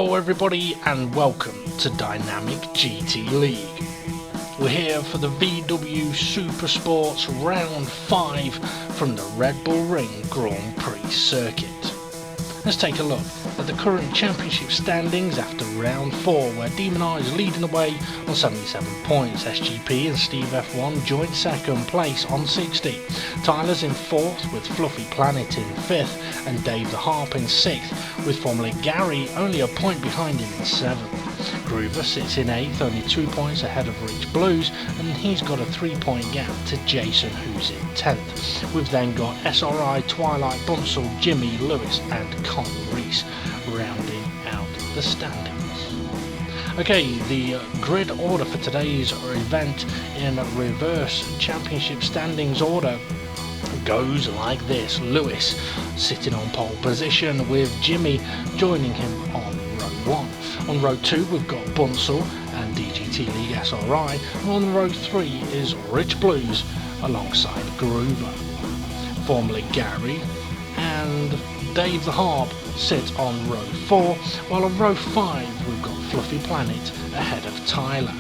Hello everybody and welcome to Dynamic GT League. We're here for the VW Supersports Round 5 from the Redbull Ring Grand Prix circuit. Let's take a look at the current championship standings after round 4, where Demon R is leading the way on 77 points. SGP and Steve F1 joint second place on 60. Tyler's in 4th with Fluffy Planet in 5th and Dave the Harp in 6th, with formerly Gary only a point behind him in 7th. Groover sits in 8th, only 2 points ahead of Rich Blues, and he's got a 3-point gap to Jason, who's in 10th. We've then got SRI, Twilight, Bunsell, Jimmy, Lewis and Con Reese rounding out the standings. Okay, the grid order for today's event in reverse championship standings order goes like this. Lewis sitting on pole position with Jimmy joining him on row 1. On row 2 we've got Bunsell and DGT League SRI, and on row 3 is Rich Blues alongside Groover. Formerly Gary and Dave the Harp sit on row 4, while on row 5 we've got Fluffy Planet ahead of Tyler.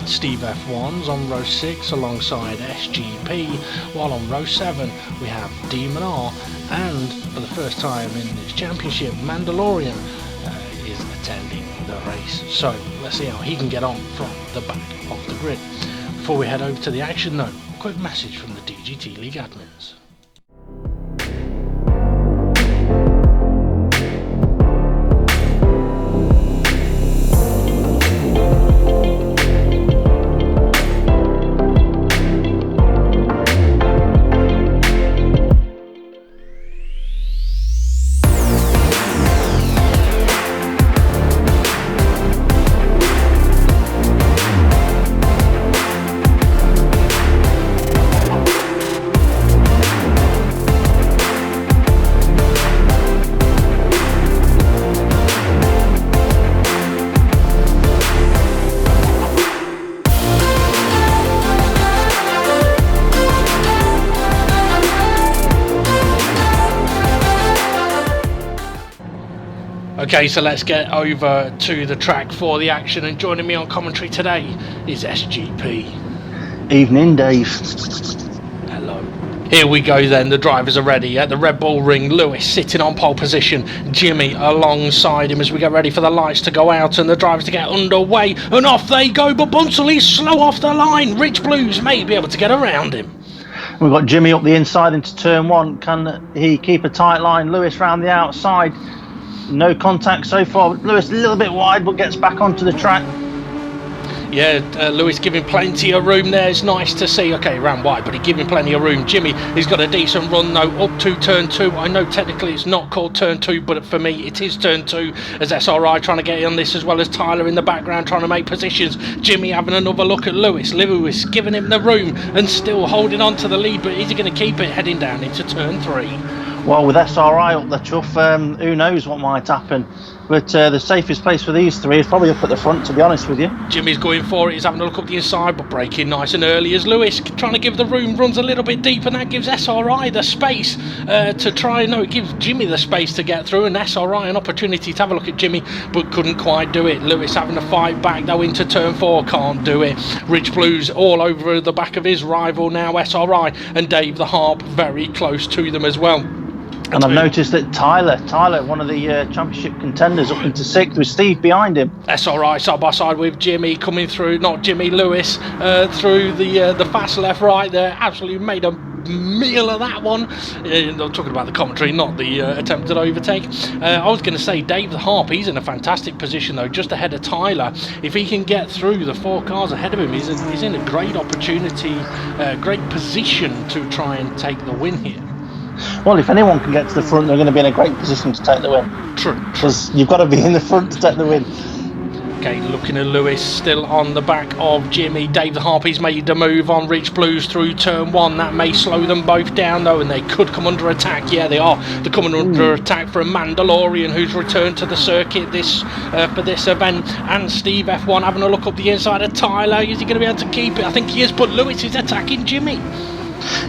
Steve F1's on row 6 alongside SGP, while on row 7 we have Demon R, and for the first time in this championship, Mandalorian is attending the race. So let's see how he can get on from the back of the grid. Before we head over to the action though, a quick message from the DGT League admins. Okay, so let's get over to the track for the action, and joining me on commentary today is SGP. Evening, Dave. Hello. Here we go then, the drivers are ready at the Red Bull Ring. Lewis sitting on pole position, Jimmy alongside him as we get ready for the lights to go out and the drivers to get underway, and off they go, but Bunsell is slow off the line. Rich Blues may be able to get around him. We've got Jimmy up the inside into turn 1. Can he keep a tight line? Lewis round the outside. No contact so far. Lewis a little bit wide, but gets back onto the track. Yeah, Lewis giving plenty of room there. It's nice to see. Okay, ran wide, but he's giving plenty of room. Jimmy, he's got a decent run though, up to turn 2. I know technically it's not called turn 2, but for me it is turn 2, as SRI trying to get on this, as well as Tyler in the background trying to make positions. Jimmy having another look at Lewis. Lewis giving him the room and still holding on to the lead, but is he going to keep it heading down into turn 3? Well, with SRI up the chuff, who knows what might happen. But the safest place for these three is probably up at the front, to be honest with you. Jimmy's going for it. He's having a look up the inside, but braking nice and early as Lewis trying to give the room, runs a little bit deep, and that gives SRI the space to try. No, it gives Jimmy the space to get through, and SRI an opportunity to have a look at Jimmy, but couldn't quite do it. Lewis having to fight back though into turn 4, can't do it. Rich Blues all over the back of his rival now, SRI, and Dave the Harp very close to them as well. And I've noticed that Tyler, one of the championship contenders, up into 6th with Steve behind him. SRI side by side with Jimmy coming through, not Jimmy, Lewis, through the fast left right there. Absolutely made a meal of that one. I'm talking about the commentary, not the attempted overtake. I was going to say Dave the Harp, he's in a fantastic position though, just ahead of Tyler. If he can get through the 4 cars ahead of him, he's in a great opportunity, great position to try and take the win here. Well, if anyone can get to the front, they're going to be in a great position to take the win. True. Because you've got to be in the front to take the win. Okay, looking at Lewis still on the back of Jimmy. Dave the Harp, he's made a move on Rich Blues through turn 1. That may slow them both down though, and they could come under attack. Yeah, they are. They're coming under attack for a Mandalorian who's returned to the circuit for this event. And Steve F1 having a look up the inside of Tyler. Is he going to be able to keep it? I think he is, but Lewis is attacking Jimmy.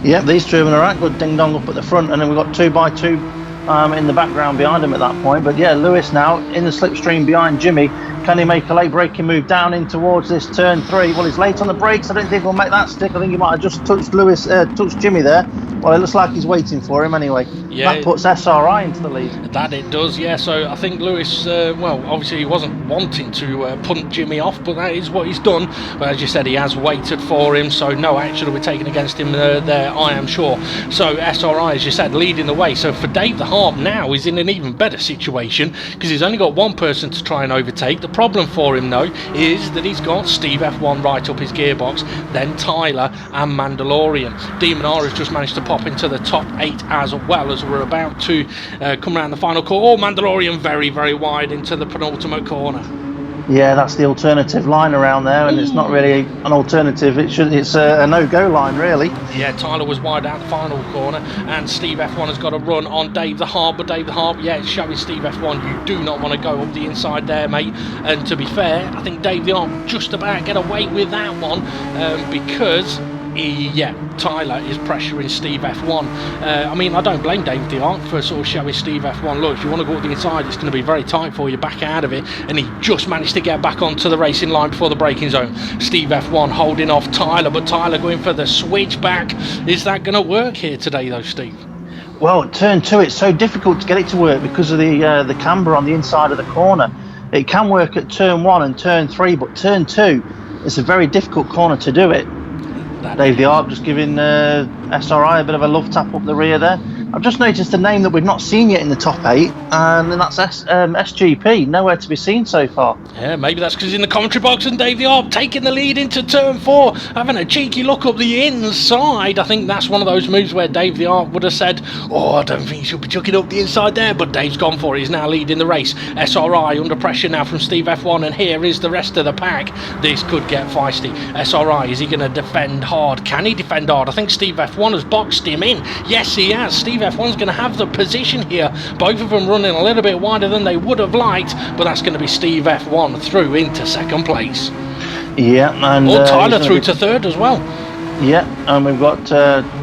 Yep, these two of them are right good ding dong up at the front, and then we've got 2x2 in the background behind him at that point. But yeah, Lewis now in the slipstream behind Jimmy. Can he make a late braking move down in towards this turn 3? Well, he's late on the brakes. I don't think he'll make that stick. I think he might have just touched touched Jimmy there. Well, it looks like he's waiting for him anyway. Yeah, that puts SRI into the lead. That it does, yeah. So I think Lewis, well, obviously he wasn't wanting to punt Jimmy off, but that is what he's done. But as you said, he has waited for him, so no action will be taken against him there, I am sure. So SRI, as you said, leading the way. So for Dave the Harp now, he's in an even better situation because he's only got one person to try and overtake. The problem for him, though, is that he's got Steve F1 right up his gearbox, then Tyler and Mandalorian. Demon R has just managed to pop into the top 8 as well as we're about to come around the final corner. Oh, Mandalorian very, very wide into the penultimate corner. Yeah, that's the alternative line around there, and it's not really an alternative. It's a no-go line, really. Yeah, Tyler was wide out the final corner, and Steve F1 has got a run on Dave the Harp. But Dave the Harp, yeah, it's showing Steve F1 you do not want to go up the inside there, mate. And to be fair, I think Dave the Harp just about get away with that one because Tyler is pressuring Steve F1. I mean, I don't blame Dave the Arc for sort of showing Steve F1, look, if you want to go up the inside, it's going to be very tight for you, back out of it. And he just managed to get back onto the racing line before the braking zone. Steve F1 holding off Tyler, but Tyler going for the switchback. Is that going to work here today, though, Steve? Well, turn 2, it's so difficult to get it to work because of the camber on the inside of the corner. It can work at turn 1 and turn 3, but turn 2, it's a very difficult corner to do it. Dave the Arc just giving SRI a bit of a love tap up the rear there. I've just noticed a name that we've not seen yet in the top 8, and that's SGP, nowhere to be seen so far. Yeah, maybe that's because he's in the commentary box, and Dave the Arc taking the lead into turn 4, having a cheeky look up the inside. I think that's one of those moves where Dave the Arc would have said, oh, I don't think he should be chucking up the inside there, but Dave's gone for it. He's now leading the race. SRI under pressure now from Steve F1, and here is the rest of the pack. This could get feisty. SRI, is he going to defend hard? Can he defend hard? I think Steve F1 has boxed him in. Yes, he has. Steve F1's going to have the position here. Both of them running a little bit wider than they would have liked, but that's going to be Steve F1 through into second place. Yeah, and Tyler through to third as well. Yeah, and we've got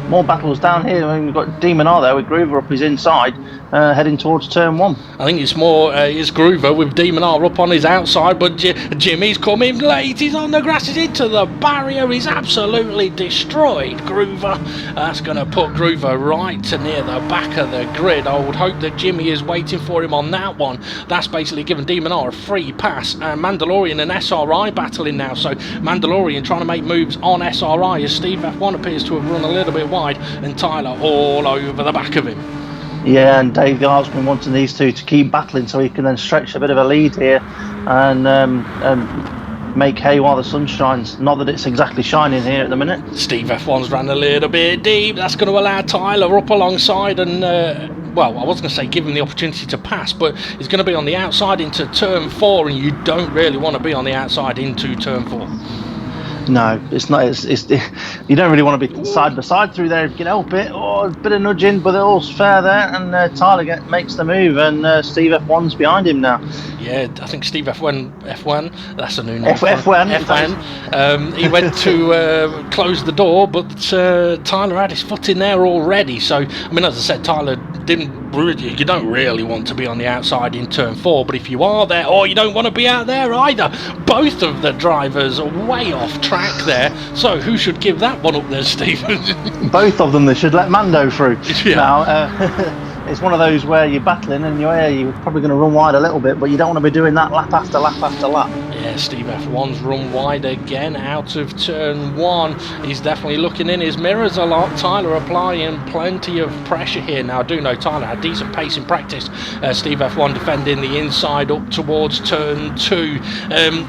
more battles down here. We've got Demon R there with Groover up his inside, heading towards turn 1. I think it's more it's Groover with Demon R up on his outside, but Jimmy's coming late. He's on the grass, he's into the barrier. He's absolutely destroyed Groover. That's going to put Groover right to near the back of the grid. I would hope that Jimmy is waiting for him on that one. That's basically given Demon R a free pass. And Mandalorian and SRI battling now. So Mandalorian trying to make moves on SRI as Steve F1 appears to have run a little bit wide, and Tyler all over the back of him. Yeah, and Dave the Arc's been wanting these two to keep battling so he can then stretch a bit of a lead here and make hay while the sun shines. Not that it's exactly shining here at the minute. Steve F1's ran a little bit deep. That's going to allow Tyler up alongside and well, I was going to say give him the opportunity to pass, but he's going to be on the outside into turn 4, and you don't really want to be on the outside into turn 4. No, it's not. It's you don't really want to be side by side through there if you can help it, or a bit of nudging, but all's fair there. And Tyler makes the move, and Steve F1's behind him now. Yeah, I think Steve F1, that's a new name. F1. He went to close the door, but Tyler had his foot in there already. So, I mean, as I said, Tyler you don't really want to be on the outside in turn 4, but if you are there, or you don't want to be out there either. Both of the drivers are way off track there, so who should give that one up there, Stephen? Both of them, they should let Mando through. Yeah. Now, it's one of those where you're battling and you're probably going to run wide a little bit, but you don't want to be doing that lap after lap after lap. Yeah, Steve F1's run wide again out of turn 1. He's definitely looking in his mirrors a lot. Tyler applying plenty of pressure here. Now, I do know Tyler had decent pace in practice. Steve F1 defending the inside up towards turn 2.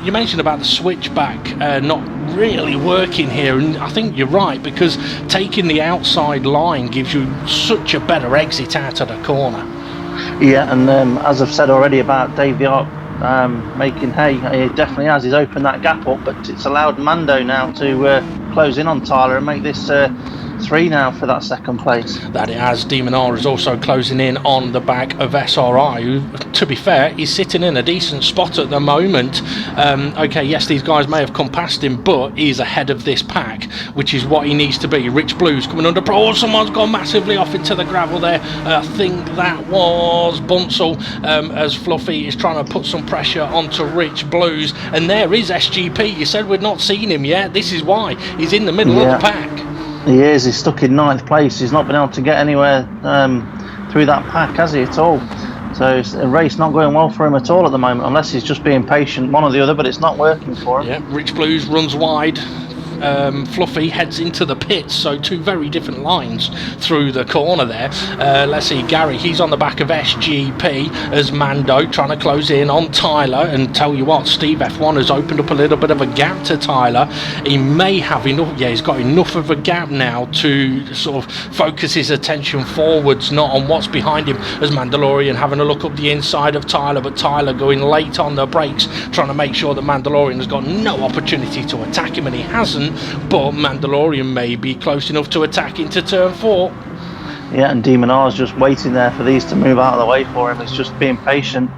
You mentioned about the switchback not really working here, and I think you're right, because taking the outside line gives you such a better exit out of the corner. Yeah, and as I've said already about Dave the Arc making hay, he definitely has. He's opened that gap up, but it's allowed Mando now to close in on Tyler and make this 3 now for that second place. That it has. Demon R is also closing in on the back of SRI, who, to be fair, is sitting in a decent spot at the moment. Okay, yes, these guys may have come past him, but he's ahead of this pack, which is what he needs to be. Rich Blues coming under. Oh, someone's gone massively off into the gravel there. I think that was Bunsell, as Fluffy is trying to put some pressure onto Rich Blues. And there is SGP. You said we'd not seen him yet. This is why. He's in the middle of the pack. He is. He's stuck in 9th place. He's not been able to get anywhere through that pack, has he, at all? So it's a race not going well for him at all at the moment, unless he's just being patient, one or the other, but it's not working for him. Yeah, Rich Blues runs wide. Fluffy heads into the pits, so 2 very different lines through the corner there. Let's see, Gary, he's on the back of SGP as Mando trying to close in on Tyler, and tell you what, Steve F1 has opened up a little bit of a gap to Tyler. He may have enough, he's got enough of a gap now to sort of focus his attention forwards, not on what's behind him, as Mandalorian having a look up the inside of Tyler, but Tyler going late on the brakes, trying to make sure that Mandalorian has got no opportunity to attack him, and he hasn't. But Mandalorian may be close enough to attack into turn 4. Yeah, and Demon R is just waiting there for these to move out of the way for him. He's just being patient,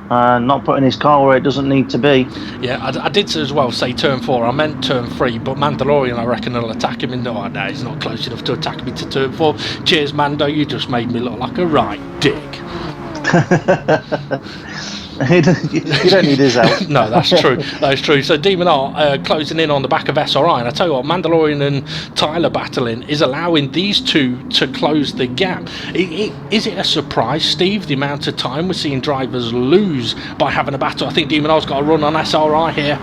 not putting his car where it doesn't need to be. Yeah, I did as well say turn 4. I meant turn 3, but Mandalorian, I reckon, will attack him. No, he's not close enough to attack me to turn 4. Cheers, Mando. You just made me look like a right dick. You don't need his help. No, that's true. That's true. So Demon R closing in on the back of SRI, and I tell you what, Mandalorian and Tyler battling is allowing these 2 to close the gap. Is it a surprise, Steve, the amount of time we're seeing drivers lose by having a battle? I think Demon R's got a run on SRI here.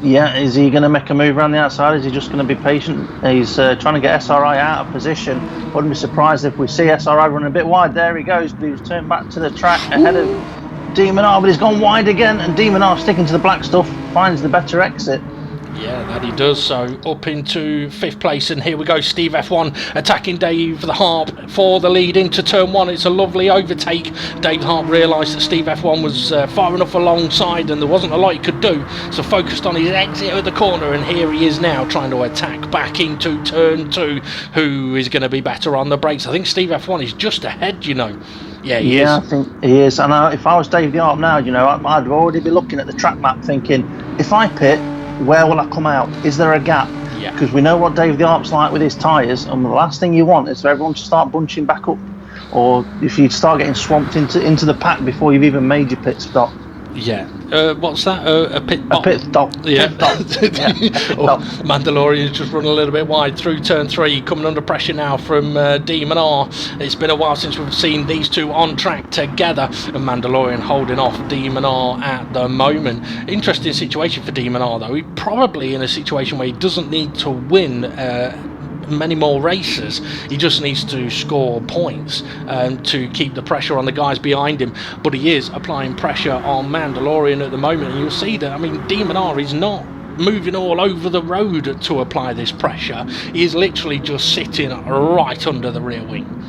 Yeah, is he going to make a move around the outside? Is he just going to be patient? He's trying to get SRI out of position. Wouldn't be surprised if we see SRI running a bit wide. There he goes. He's turned back to the track ahead of Demon R, but he's gone wide again, and Demon R, sticking to the black stuff, finds the better exit. Yeah, that he does. So up into 5th place, and here we go. Steve F1 attacking Dave the Harp for the lead into turn 1. It's a lovely overtake. Dave the Harp realised that Steve F1 was far enough alongside and there wasn't a lot he could do, so focused on his exit at the corner, and here he is now trying to attack back into turn 2. Who is going to be better on the brakes? I think Steve F1 is just ahead, you know. Yeah, he is. I think he is. And if I was Dave the Harp now, you know, I'd already be looking at the track map thinking, if I pit, where will I come out? Is there a gap? Yeah. Because we know what Dave the Harp's like with his tyres, and the last thing you want is for everyone to start bunching back up, or if you start getting swamped into the pack before you've even made your pit stop. Yeah. What's that? A pit stop? A pit stop. Yeah. Mandalorian's just run a little bit wide through turn 3, coming under pressure now from Demon R. It's been a while since we've seen these 2 on track together, and Mandalorian holding off Demon R at the moment. Interesting situation for Demon R, though. He's probably in a situation where he doesn't need to win many more races. He just needs to score points to keep the pressure on the guys behind him, but he is applying pressure on Mandalorian at the moment, and you'll see that, I mean, Demon R is not moving all over the road to apply this pressure. He is literally just sitting right under the rear wing.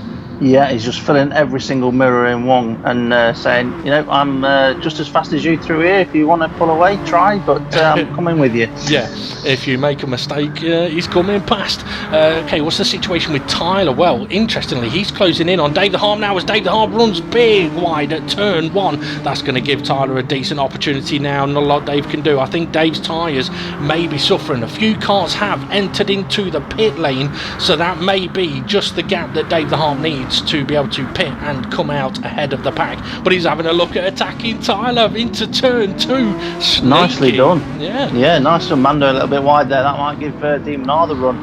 Yeah, he's just filling every single mirror in one and saying, you know, I'm just as fast as you through here. If you want to pull away, try, but I'm coming with you. Yeah, if you make a mistake, he's coming past. Okay, what's the situation with Tyler? Well, interestingly, he's closing in on Dave the Harp now as Dave the Harp runs big wide at turn 1. That's going to give Tyler a decent opportunity now. Not a lot Dave can do. I think Dave's tyres may be suffering. A few cars have entered into the pit lane, so that may be just the gap that Dave the Harp needs to be able to pit and come out ahead of the pack. But he's having a look at attacking Tyler into turn 2. Sneaky. Nicely done. Yeah, nice from Mando, a little bit wide there. That might give Demon R the run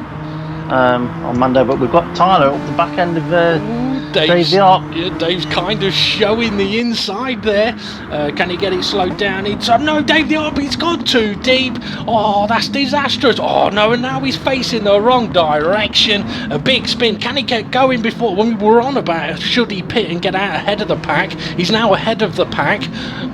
on Mando, but we've got Tyler up the back end of Dave the Harp. Yeah, Dave's kind of showing the inside there. Can he get it slowed down inside? No, Dave the Harp, he's gone too deep. Oh, that's disastrous. Oh no, and now he's facing the wrong direction. A big spin. Can he get going before, when we were on about should he pit and get out ahead of the pack? He's now ahead of the pack,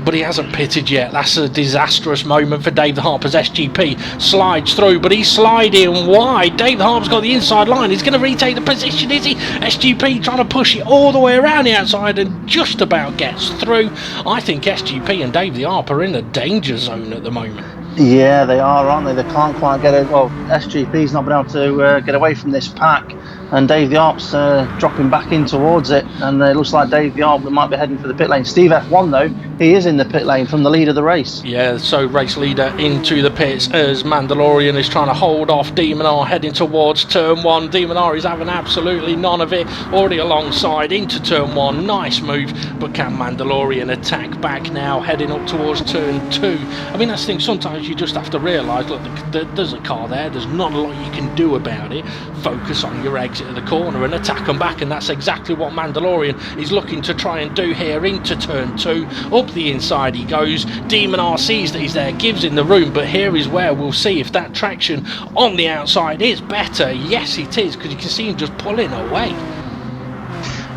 but he hasn't pitted yet. That's a disastrous moment for Dave the Harp as SGP slides through, but he's sliding wide. Dave the Harp's got the inside line. He's going to retake the position, is he? SGP trying to push it all the way around the outside and just about gets through. I think SGP and Dave the Harp are in a danger zone at the moment. Yeah, they are, aren't they? They can't quite get it. Well, SGP's not been able to get away from this pack, and Dave the Arp's dropping back in towards it, and it looks like Dave the Arp might be heading for the pit lane. Steve F1 though, he is in the pit lane from the lead of the race. Yeah, so race leader into the pits as Mandalorian is trying to hold off Demon R heading towards turn 1. Demon R is having absolutely none of it, already alongside into turn 1. Nice move, but can Mandalorian attack back now, heading up towards turn 2? I mean, that's the thing, sometimes you just have to realise, look, there's a car there, there's not a lot you can do about it. Focus on your exit of the corner and attack them back, and that's exactly what Mandalorian is looking to try and do here into turn 2. Up the inside he goes. Demon R sees that he's there, gives him the room, but here is where we'll see if that traction on the outside is better. Yes, it is, because you can see him just pulling away.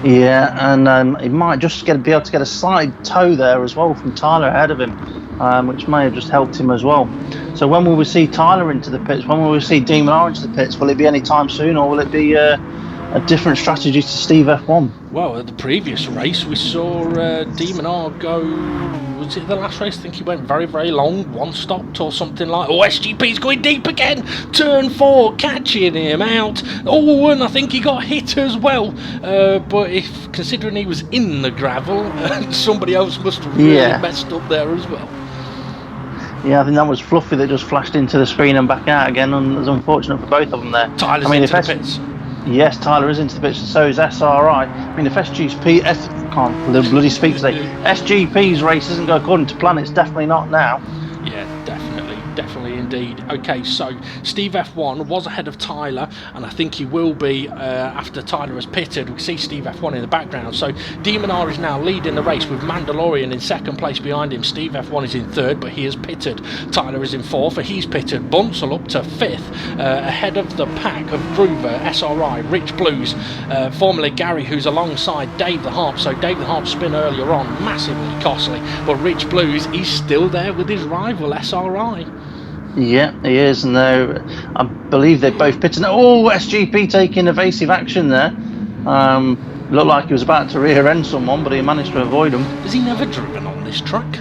Yeah, and he might just be able to get a side toe there as well from Tyler ahead of him, which may have just helped him as well. So when will we see Tyler into the pits? When will we see Demon R into the pits? Will it be any time soon, or will it be a different strategy to Steve F1? Well, at the previous race we saw Demon R go, was it the last race? I think he went very, very long, one stopped or something like. Oh, SGP's going deep again, turn 4, catching him out. Oh, and I think he got hit as well, but if considering he was in the gravel, somebody else must have really messed up there as well. Yeah, I think that was Fluffy that just flashed into the screen and back out again, and it was unfortunate for both of them there. Tyler's into the pits. Yes, Tyler is into the pits, and so is SRI. I mean, if can't bloody speak today. SGP's race doesn't go according to plan, it's definitely not now. Yeah, definitely indeed. Okay, so Steve F1 was ahead of Tyler, and I think he will be after Tyler has pitted. We see Steve F1 in the background. So Demon R is now leading the race with Mandalorian in second place behind him. Steve F1 is in third, but he has pitted. Tyler is in fourth, and he's pitted. Bunsell up to fifth, ahead of the pack of Groover, SRI, Rich Blues, formerly Gary, who's alongside Dave the Harp. So Dave the Harp's spin earlier on, massively costly, but Rich Blues, he's still there with his rival SRI. Yeah, he is, and I believe they both pitted. Oh, SGP taking evasive action there. Looked like he was about to rear end someone, but he managed to avoid him. Has he never driven on this track?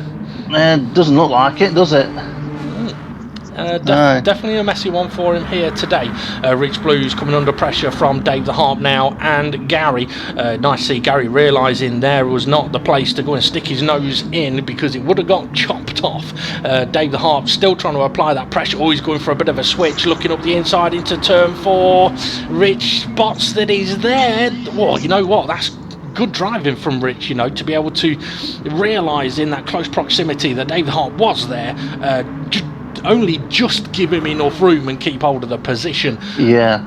Doesn't look like it, does it? Definitely a messy one for him here today. Rich Blues coming under pressure from Dave the Harp now and Gary. Nice to see Gary realising there was not the place to go and stick his nose in, because it would have got chopped off. Dave the Harp still trying to apply that pressure. Oh, he's going for a bit of a switch, looking up the inside into turn 4. Rich spots that he's there. Well, you know what, that's good driving from Rich, you know, to be able to realise in that close proximity that Dave the Harp was there. Only just give him enough room and keep hold of the position. Yeah,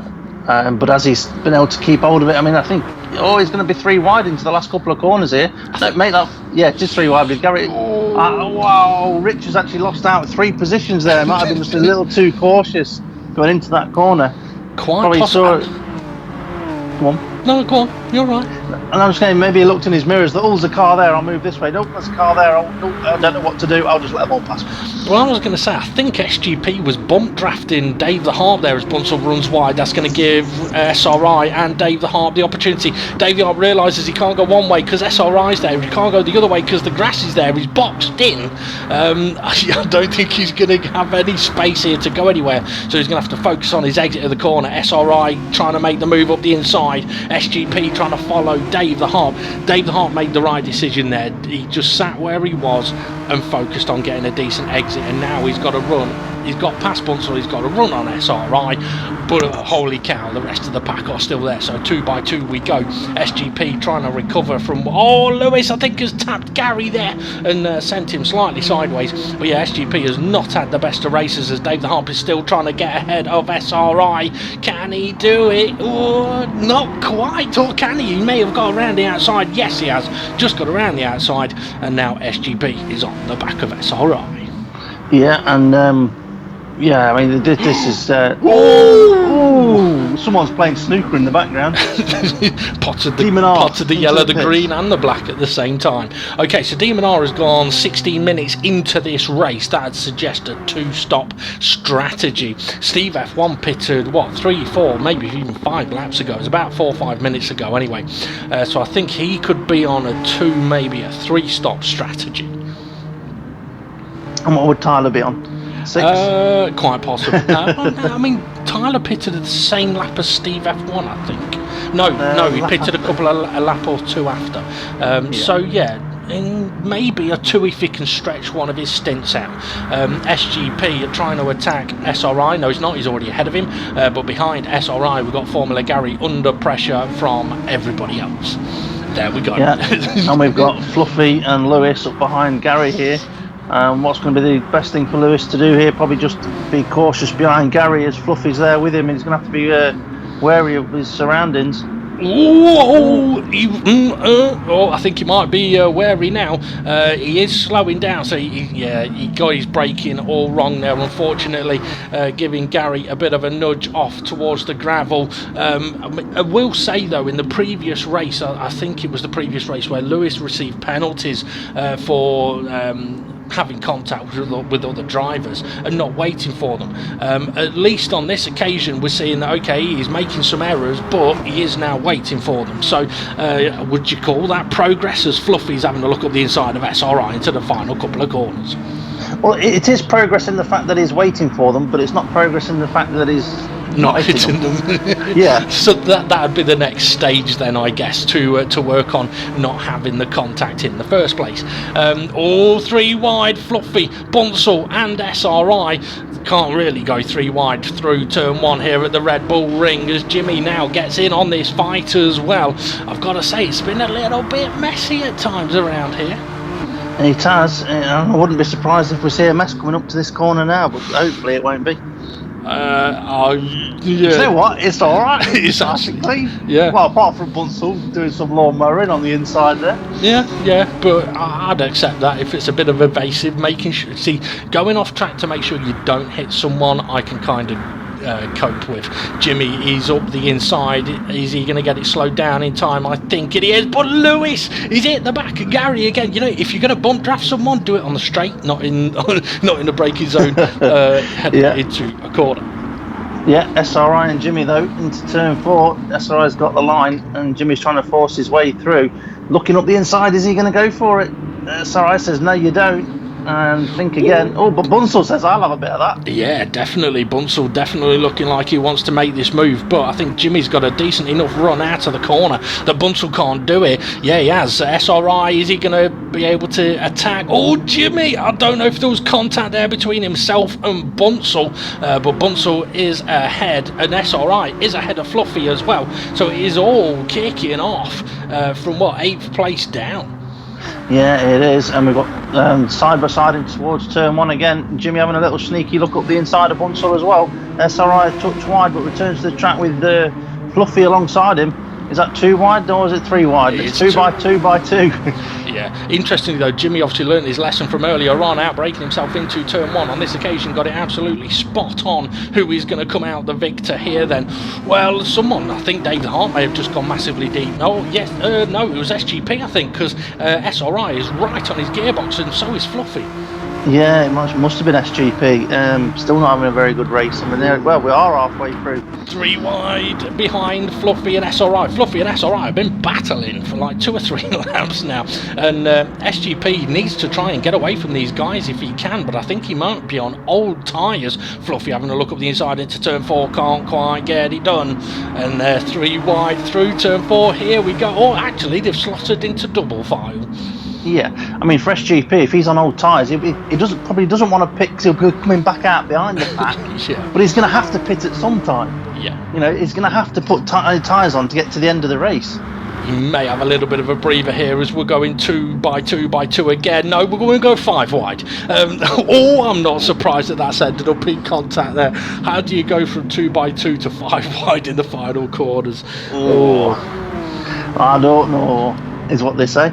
but as he's been able to keep hold of it, I mean, I think he's going to be 3 wide into the last couple of corners here. Just 3 wide with Gary. Wow, Rich has actually lost out 3 positions there. Might have been just a little too cautious going into that corner. Quite possible. Come on. No, go on, you're right. And I was saying, maybe he looked in his mirrors that, there's a car there, I'll move this way. Nope, there's a car there, I don't know what to do, I'll just let them all pass me. Well, I was going to say, I think SGP was bump drafting Dave the Harp there as Bunsell runs wide. That's going to give SRI and Dave the Harp the opportunity. Dave the Harp realises he can't go one way because SRI's there. He can't go the other way because the grass is there. He's boxed in. I don't think he's going to have any space here to go anywhere. So he's going to have to focus on his exit of the corner. SRI trying to make the move up the inside. SGP trying to follow Dave the Harp. Dave the Harp made the right decision there. He just sat where he was and focused on getting a decent exit, and now he's got to run. He's got past Bunsell, he's got to run on SRI, but holy cow, the rest of the pack are still there. So 2 by 2 we go. SGP trying to recover from, Lewis I think has tapped Gary there and sent him slightly sideways. But yeah, SGP has not had the best of races as Dave the Harp is still trying to get ahead of SRI. Can he do it? Oh, not quite, or can he? He may have got around the outside. Yes, he has, just got around the outside, and now SGP is on the back of SRI. Yeah, and yeah, I mean, this is... someone's playing snooker in the background. potted the yellow, the green and the black at the same time. Okay, so Demon R has gone 16 minutes into this race. That would suggest a 2-stop strategy. Steve F1 pitted, 3, 4, maybe even 5 laps ago. It was about 4 or 5 minutes ago anyway. So I think he could be on a 2, maybe a 3-stop strategy. And what would Tyler be on? 6? Quite possibly. I mean, Tyler pitted at the same lap as Steve F1, I think. No, he pitted a lap or two after. So yeah, maybe a 2 if he can stretch one of his stints out. SGP are trying to attack SRI. No, he's not. He's already ahead of him. But behind SRI, we've got Formula Gary under pressure from everybody else. There we go. Yeah. And we've got Fluffy and Lewis up behind Gary here. What's going to be the best thing for Lewis to do here? Probably just be cautious behind Gary as Fluffy's there with him. He's going to have to be wary of his surroundings. I think he might be wary now. He is slowing down, so he got his braking all wrong there, unfortunately, giving Gary a bit of a nudge off towards the gravel. I will say though, in the previous race, I think it was the previous race where Lewis received penalties for having contact with other drivers and not waiting for them. At least on this occasion we're seeing that okay, he's making some errors, but he is now waiting for them. So would you call that progress, as Fluffy's having a look at the inside of SRI into the final couple of corners? Well, it is progress in the fact that he's waiting for them, but it's not progress in the fact that he's not hitting them. Yeah. So that'd be the next stage then, I guess, to work on not having the contact in the first place. All 3 wide, Fluffy, Bunsell and SRI. Can't really go 3 wide through turn 1 here at the Red Bull Ring, as Jimmy now gets in on this fight as well. I've got to say, it's been a little bit messy at times around here. It has. I wouldn't be surprised if we see a mess coming up to this corner now, but hopefully it won't be. Yeah. You know what? It's all right. It's actually clean. Yeah. Well, apart from Bunsell doing some lawn mowing on the inside there. Yeah. But I'd accept that if it's a bit of evasive, making sure. See, going off track to make sure you don't hit someone, I can kind of cope with. Jimmy, he's up the inside. Is he going to get it slowed down in time? I think it is. But Lewis, he's hit the back of Gary again. You know, if you're going to bump draft someone, do it on the straight, not in the braking zone, heading into a corner. Yeah, SRI and Jimmy though into turn 4. SRI's got the line, and Jimmy's trying to force his way through. Looking up the inside, is he going to go for it? SRI says no, you don't. And think again. Oh, but Bunsell says I'll have a bit of that. Yeah, definitely. Bunsell definitely looking like he wants to make this move, but I think Jimmy's got a decent enough run out of the corner that Bunsell can't do it. Yeah, he has. SRI, is he going to be able to attack? Oh, Jimmy! I don't know if there was contact there between himself and Bunsell, but Bunsell is ahead, and SRI is ahead of Fluffy as well. So it is all kicking off from 8th place down. Yeah, it is, and we've got side by side in towards turn 1 again. Jimmy having a little sneaky look up the inside of Bunsell as well. SRI a touch wide, but returns to the track with Fluffy alongside him. Is that 2 wide or is it 3 wide? It's 2 by 2 by 2. Yeah, interestingly though, Jimmy obviously learned his lesson from earlier on, outbraking himself into turn 1. On this occasion, got it absolutely spot on. Who is going to come out the victor here then? Well, someone, I think David Hart may have just gone massively deep. No, yes, no, it was SGP, I think, because SRI is right on his gearbox, and so is Fluffy. Yeah, it must have been SGP. Still not having a very good race. I mean, we are halfway through. 3 wide behind Fluffy and SRI. Fluffy and SRI have been battling for like 2 or 3 laps now, and SGP needs to try and get away from these guys if he can, but I think he might be on old tyres. Fluffy having a look up the inside into turn 4, can't quite get it done, and they're 3 wide through turn 4. Here we go. Oh, actually, they've slotted into double file. Yeah, I mean, for SGP, if he's on old tyres, he probably doesn't want to pit because he'll be coming back out behind the pack. Yeah. But he's going to have to pit at some time. Yeah. You know, he's going to have to put tyres on to get to the end of the race. He may have a little bit of a breather here as we're going 2 by 2 by 2 again. No, we're going to go 5 wide. I'm not surprised that that's ended up in contact there. How do you go from 2 by 2 to 5 wide in the final quarters? Oh, I don't know, is what they say.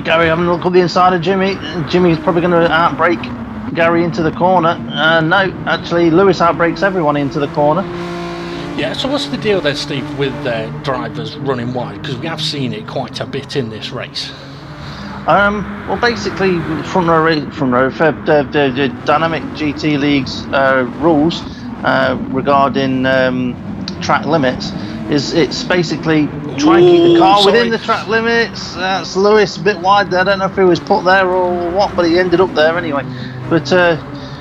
Gary having a look at the inside of Jimmy. Jimmy's probably going to outbrake Gary into the corner. No, actually, Lewis outbreaks everyone into the corner. Yeah, so what's the deal then, Steve, with drivers running wide? Because we have seen it quite a bit in this race. Well, basically, front row for the Dynamic GT League's rules regarding track limits. It's basically try and keep the car within the track limits. That's Lewis a bit wide there. I don't know if he was put there or what, but he ended up there anyway. But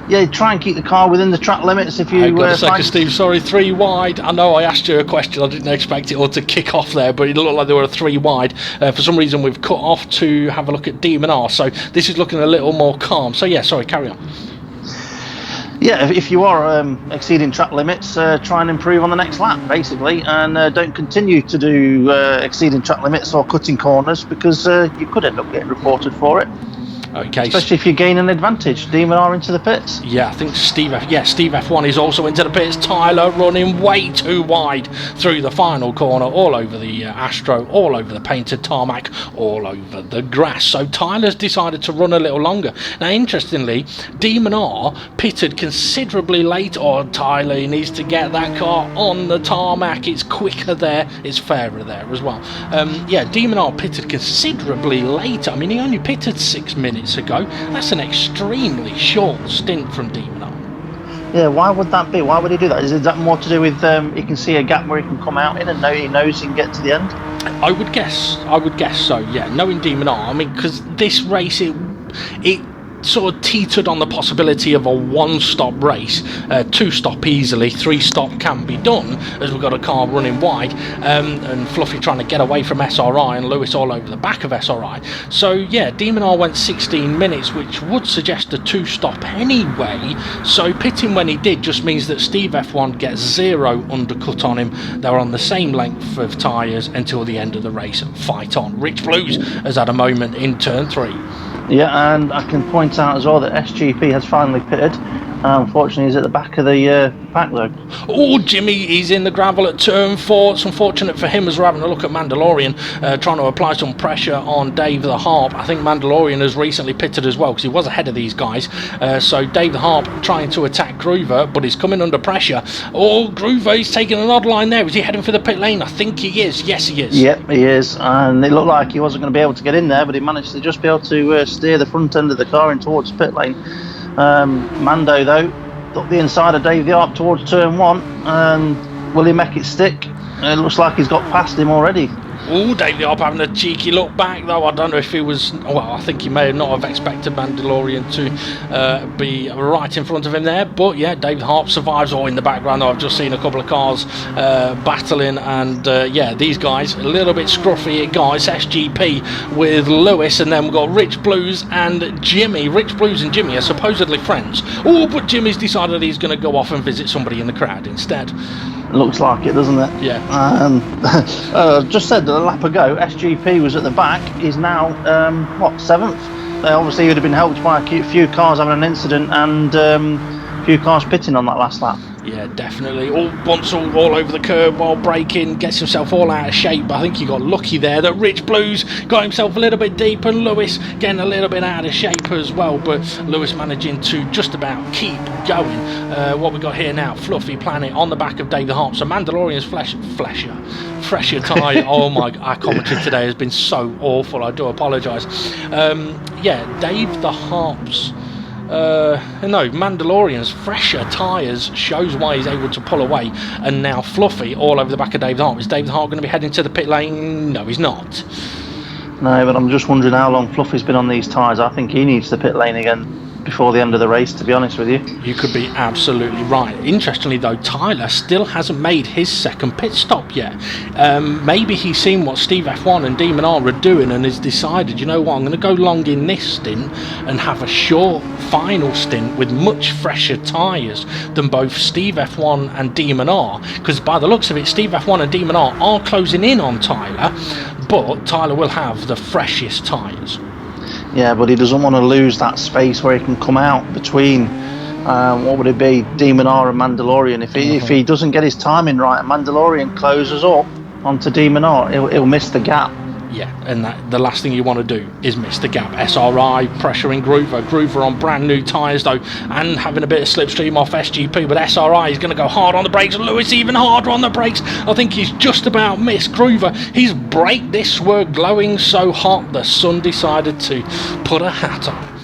yeah, try and keep the car within the track limits if you. Hang on a second, Steve. Sorry, 3 wide. I know I asked you a question. I didn't expect it all to kick off there, but it looked like there were 3 wide. For some reason, we've cut off to have a look at Demon R. So this is looking a little more calm. So yeah, sorry, carry on. Yeah, if you are exceeding track limits, try and improve on the next lap, basically, and don't continue to do exceeding track limits or cutting corners, because you could end up getting reported for it. Okay. Especially if you gain an advantage. Demon R into the pits. Yeah, I think Steve F1 is also into the pits. Tyler running way too wide through the final corner, all over the Astro, all over the painted tarmac, all over the grass. So Tyler's decided to run a little longer. Now, interestingly, Demon R pitted considerably late. Or Tyler needs to get that car on the tarmac. It's quicker there, it's fairer there as well. Yeah, Demon R pitted considerably later. I mean, he only pitted 6 minutes ago. That's an extremely short stint from Demon R. Yeah, why would that be? Why would he do that? Is that more to do with he can see a gap where he can come out in and he knows he can get to the end? I would guess so, yeah, knowing Demon R. I mean, because this race, it sort of teetered on the possibility of a 1-stop race. 2-stop easily, 3-stop can be done, as we've got a car running wide, and Fluffy trying to get away from SRI and Lewis all over the back of SRI. So yeah, Demon R went 16 minutes, which would suggest a 2-stop anyway. So pitting when he did just means that Steve F1 gets 0 undercut on him. They're on the same length of tyres until the end of the race. Fight on. Rich Blues has had a moment in turn 3. Yeah, and I can point out as well that SGP has finally pitted. Unfortunately, he's at the back of the pack though. Oh, Jimmy, he's in the gravel at turn 4. It's unfortunate for him as we're having a look at Mandalorian, trying to apply some pressure on Dave the Harp. I think Mandalorian has recently pitted as well, because he was ahead of these guys. So Dave the Harp trying to attack Groover, but he's coming under pressure. Oh, Groover, he's taking an odd line there. Is he heading for the pit lane? I think he is. Yes, he is. Yep, he is. And it looked like he wasn't going to be able to get in there, but he managed to just be able to steer the front end of the car in towards the pit lane. Mando, though, up the inside of Dave the Harp towards turn 1, and will he make it stick? It looks like he's got past him already. Oh, Dave the Harp having a cheeky look back, though. I don't know if he was... Well, I think he may not have expected Mandalorian to be right in front of him there. But, yeah, Dave the Harp survives. Or in the background, though, I've just seen a couple of cars battling. And, yeah, these guys, a little bit scruffy guys. SGP with Lewis. And then we've got Rich Blues and Jimmy. Rich Blues and Jimmy are supposedly friends. Oh, but Jimmy's decided he's going to go off and visit somebody in the crowd instead. Looks like it, doesn't it? Yeah. Just said a lap ago, SGP was at the back. He's now, 7th? Obviously, he would have been helped by a few cars having an incident and a few cars pitting on that last lap. Yeah, definitely. All bunts all over the curb while braking, gets himself all out of shape. But I think he got lucky there that Rich Blues got himself a little bit deep, and Lewis getting a little bit out of shape as well. But Lewis managing to just about keep going. What we got here now, Fluffy Planet on the back of Dave the Harp. So Mandalorian's fresher tyre. Oh my, our commentary today has been so awful. I do apologise. Yeah, Dave the Harp's Mandalorian's fresher tyres shows why he's able to pull away. And now Fluffy all over the back of Dave the Harp. Is Dave the Harp going to be heading to the pit lane? No, he's not. No, but I'm just wondering how long Fluffy's been on these tyres. I think he needs the pit lane again before the end of the race, to be honest with you. You could be absolutely right. Interestingly though, Tyler still hasn't made his second pit stop yet. Maybe he's seen what Steve F1 and Demon R are doing and has decided, you know what, I'm going to go long in this stint and have a short final stint with much fresher tyres than both Steve F1 and Demon R, because by the looks of it, Steve F1 and Demon R are closing in on Tyler, but Tyler will have the freshest tyres. Yeah, but he doesn't want to lose that space where he can come out between, what would it be, Demon R and Mandalorian. If he doesn't get his timing right and Mandalorian closes up onto Demon R, he'll miss the gap. Yeah, and the last thing you want to do is miss the gap. SRI pressuring Groover on brand new tyres though, and having a bit of slipstream off SGP, but SRI is going to go hard on the brakes. Lewis even harder on the brakes. I think he's just about missed Groover. His brake discs were glowing so hot the sun decided to put a hat on.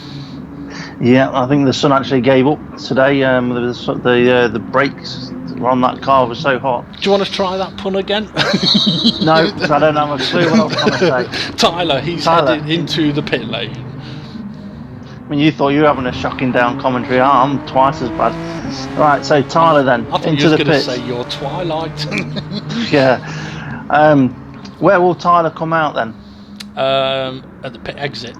Yeah, I think the sun actually gave up today. The brakes on that car was so hot. Do you want to try that pun again? No, because I don't have a clue what I was going to say. Tyler, he's headed into the pit lane. mean, you thought you were having a shocking down commentary. I'm twice as bad. Right, so Tyler then, I thought into you was the going to pits. say your Twilight. Yeah. Where will Tyler come out then? At the pit exit.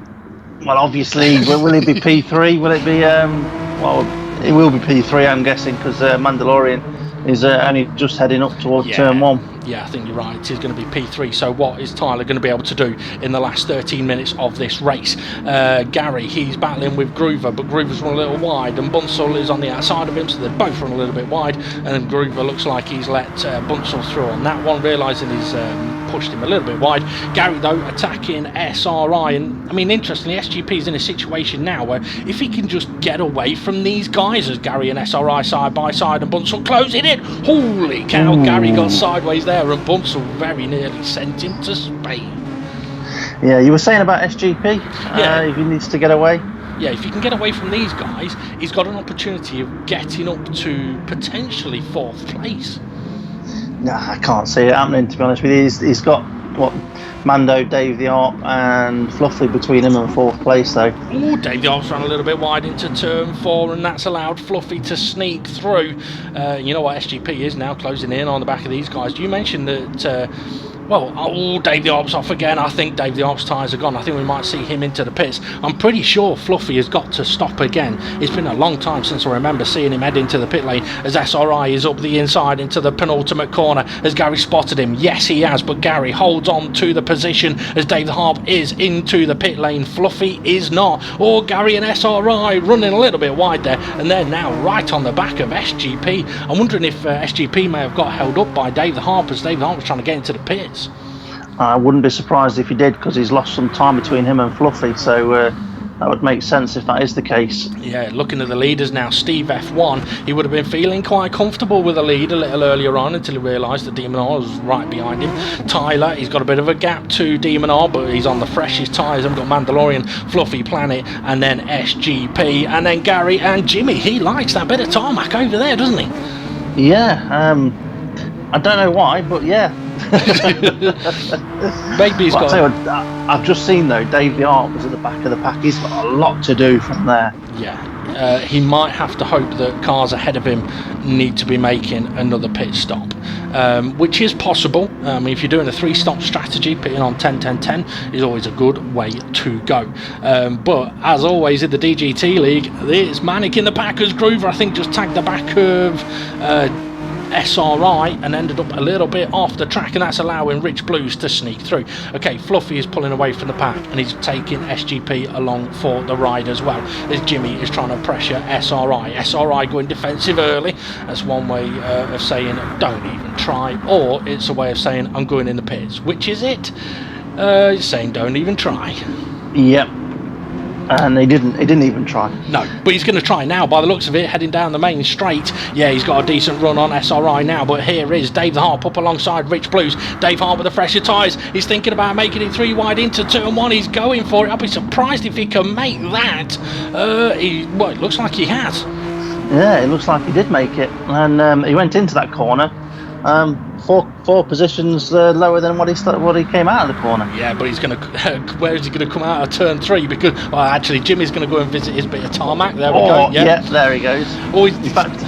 Well, obviously, will it be P3? Will it be, well, it will be P3, I'm guessing, because Mandalorian is only just heading up towards turn 1. Yeah, I think you're right. It is going to be P3. So what is Tyler going to be able to do in the last 13 minutes of this race? Gary, he's battling with Groover, but Groover's run a little wide, and Bunsell is on the outside of him, so they're both run a little bit wide, and Groover looks like he's let Bunsell through on that one, realising he's pushed him a little bit wide. Gary, though, attacking SRI, and I mean, interestingly, SGP is in a situation now where if he can just get away from these guys, as Gary and SRI side by side, and Bunsell closing it, holy cow, Gary got sideways there, and Bunsell very nearly sent him to Spain. Yeah, you were saying about SGP, if he needs to get away. Yeah, if he can get away from these guys, he's got an opportunity of getting up to potentially 4th place. No, I can't see it happening, to be honest with you. He's got, what, Mando, Dave the Arp, and Fluffy between him and 4th place, though. Oh, Dave the Arp's ran a little bit wide into turn 4, and that's allowed Fluffy to sneak through. You know what SGP is now, closing in on the back of these guys. You mentioned that... Dave the Arp's off again. I think Dave the Arp's tyres are gone. I think we might see him into the pits. I'm pretty sure Fluffy has got to stop again. It's been a long time since I remember seeing him head into the pit lane as SRI is up the inside into the penultimate corner. Has Gary spotted him? Yes, he has, but Gary holds on to the position as Dave the Harp is into the pit lane. Fluffy is not. Or Gary and SRI running a little bit wide there, and they're now right on the back of SGP. I'm wondering if SGP may have got held up by Dave the Harp as Dave the Harp was trying to get into the pits. I wouldn't be surprised if he did, because he's lost some time between him and Fluffy, so that would make sense if that is the case. Yeah, looking at the leaders now, Steve F1, he would have been feeling quite comfortable with the lead a little earlier on until he realised that Demon R was right behind him. Tyler, he's got a bit of a gap to Demon R, but he's on the freshest tyres. I've got Mandalorian, Fluffy Planet, and then SGP, and then Gary and Jimmy. He likes that bit of tarmac over there, doesn't he? Yeah, I don't know why, but yeah. Maybe he's got... I've just seen, though, Dave the Arp was at the back of the pack. He's got a lot to do from there. Yeah, he might have to hope that cars ahead of him need to be making another pit stop, which is possible. I mean, if you're doing a 3-stop strategy, pitting on 10-10-10 is always a good way to go. But as always in the DGT League, it's Manic in the pack as Groover, I think, just tagged the back of SRI and ended up a little bit off the track, and that's allowing Rich Blues to sneak through. Okay, Fluffy is pulling away from the pack and he's taking SGP along for the ride as well, as Jimmy is trying to pressure SRI. SRI going defensive early. That's one way of saying don't even try, or it's a way of saying I'm going in the pits. Which is it? It's saying don't even try. Yep. And he didn't even try. No, but he's going to try now by the looks of it, heading down the main straight. Yeah, he's got a decent run on SRI now, but here is Dave the Harp up alongside Rich Blues. Dave Harp with the fresher tyres. He's thinking about making it 3 wide into turn 1. He's going for it. I'll be surprised if he can make that. It looks like he has. Yeah, it looks like he did make it. And he went into that corner. Four positions lower than what he came out of the corner. Yeah, but he's going to. Where is he going to come out of turn 3? Because actually, Jimmy's going to go and visit his bit of tarmac. There we go. Yeah, there he goes. In fact,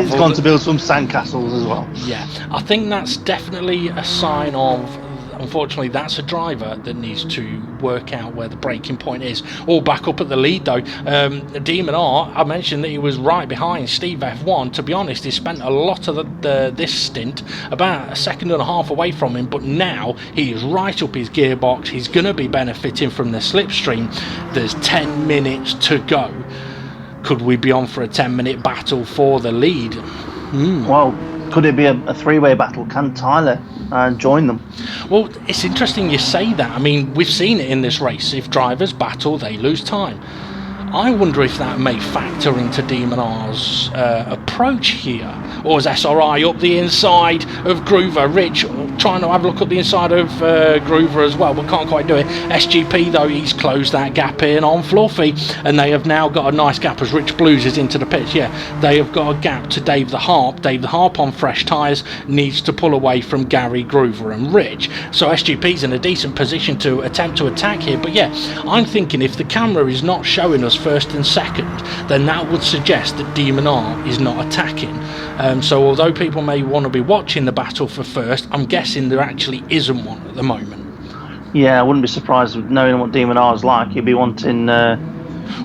he's gone to build some sandcastles as well. Yeah, I think that's definitely a sign of. Unfortunately, that's a driver that needs to work out where the braking point is. All back up at the lead, though. Demon R, I mentioned that he was right behind Steve F1. To be honest, he spent a lot of this stint about a second and a half away from him, but now he is right up his gearbox. He's going to be benefiting from the slipstream. There's 10 minutes to go. Could we be on for a 10-minute battle for the lead? Well, could it be a 3-way battle? Can Tyler join them? Well, it's interesting you say that. I mean, we've seen it in this race. If drivers battle, they lose time. I wonder if that may factor into Demon R's approach here. Or is SRI up the inside of Groover? Rich trying to have a look at the inside of Groover as well, but can't quite do it. SGP though, he's closed that gap in on Fluffy, and they have now got a nice gap as Rich Blues is into the pits. Yeah, they have got a gap to Dave the Harp. Dave the Harp on fresh tyres needs to pull away from Gary, Groover and Rich, so SGP's in a decent position to attempt to attack here. But yeah, I'm thinking if the camera is not showing us first and second, then that would suggest that Demon R is not attacking. So although people may want to be watching the battle for first, I'm guessing there actually isn't one at the moment. Yeah, I wouldn't be surprised with knowing what Demon R is like. He'd be wanting...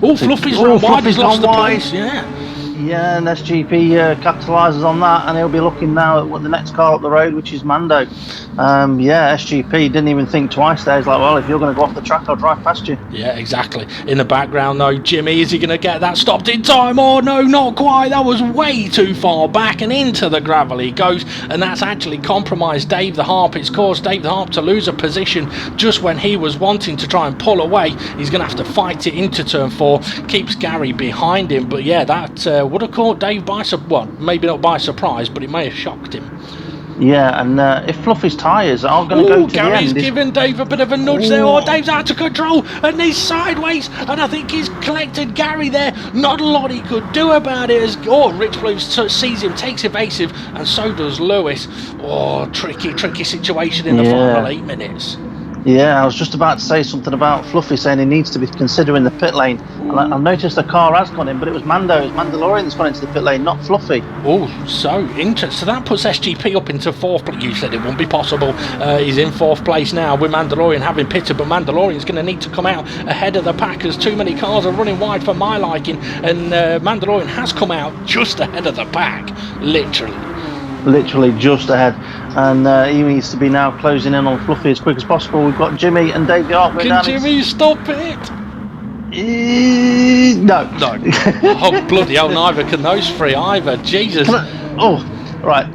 Fluffy's run wide, he's lost the place, yeah. Yeah, and SGP capitalises on that, and he'll be looking now at what the next car up the road, which is Mando. Yeah, SGP didn't even think twice there. He's like, well, if you're going to go off the track, I'll drive past you. Yeah, exactly. In the background, though, Jimmy, is he going to get that stopped in time? Oh, no, not quite. That was way too far back, and into the gravel he goes, and that's actually compromised Dave the Harp. It's caused Dave the Harp to lose a position just when he was wanting to try and pull away. He's going to have to fight it into turn 4, keeps Gary behind him, but yeah, that would have caught Dave by maybe not by surprise, but it may have shocked him. Yeah, and if Fluffy's tyres are going to go to Gary's the end... giving Dave a bit of a nudge there. Oh, Dave's out of control, and he's sideways, and I think he's collected Gary there. Not a lot he could do about it. Rich Blue sees him, takes evasive, and so does Lewis. Oh, tricky situation in the final 8 minutes. Yeah, I was just about to say something about Fluffy saying he needs to be considering the pit lane. And I've noticed the car has gone in, but it was Mandalorian that's gone into the pit lane, not Fluffy. Oh, so interesting. So that puts SGP up into 4th place. You said it wouldn't be possible. He's in 4th place now with Mandalorian having pitted, but Mandalorian's going to need to come out ahead of the pack as too many cars are running wide for my liking, and Mandalorian has come out just ahead of the pack, literally just ahead, and he needs to be now closing in on Fluffy as quick as possible. We've got Jimmy and Dave the Arc. Can Jimmy stop it? No. Oh, bloody hell, neither can those three either. Jesus. Right.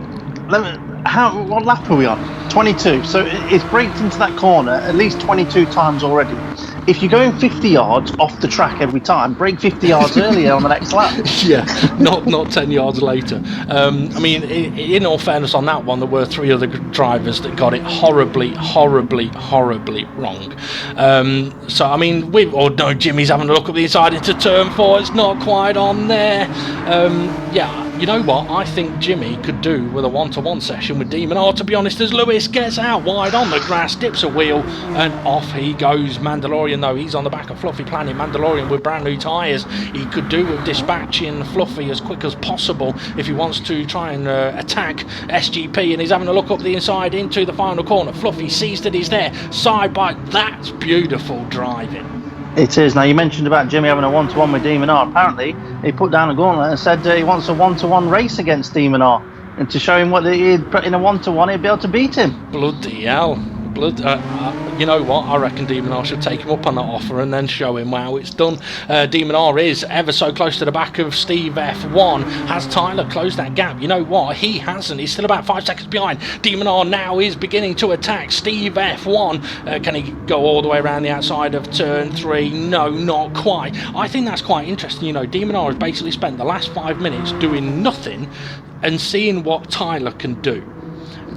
What lap are we on? 22. So it's braked into that corner at least 22 times already. If you're going 50 yards off the track every time, brake 50 yards earlier on the next lap. Yeah, not 10 yards later. I mean, in all fairness on that one, there were 3 other drivers that got it horribly wrong. So, I mean, Jimmy's having a look at the inside into turn 4. It's not quite on there. Yeah. You know what? I think Jimmy could do with a one-to-one session with Demon R, to be honest, as Lewis gets out wide on the grass, dips a wheel, and off he goes. Mandalorian, though, he's on the back of Fluffy planning. Mandalorian with brand new tyres. He could do with dispatching Fluffy as quick as possible if he wants to try and attack SGP, and he's having a look up the inside into the final corner. Fluffy sees that he's there. Side by. That's beautiful driving. It is. Now, you mentioned about Jimmy having a one-to-one with Demon R. Apparently, he put down a gauntlet and said he wants a one-to-one race against Demon R. And to show him what he'd put in a one-to-one, he'd be able to beat him. Bloody hell. You know what? I reckon Demon R should take him up on that offer and then show him how it's done. Demon R is ever so close to the back of Steve F1. Has Tyler closed that gap? You know what? He hasn't. He's still about 5 seconds behind. Demon R now is beginning to attack Steve F1. Can he go all the way around the outside of turn 3? No, not quite. I think that's quite interesting. You know, Demon R has basically spent the last 5 minutes doing nothing and seeing what Tyler can do.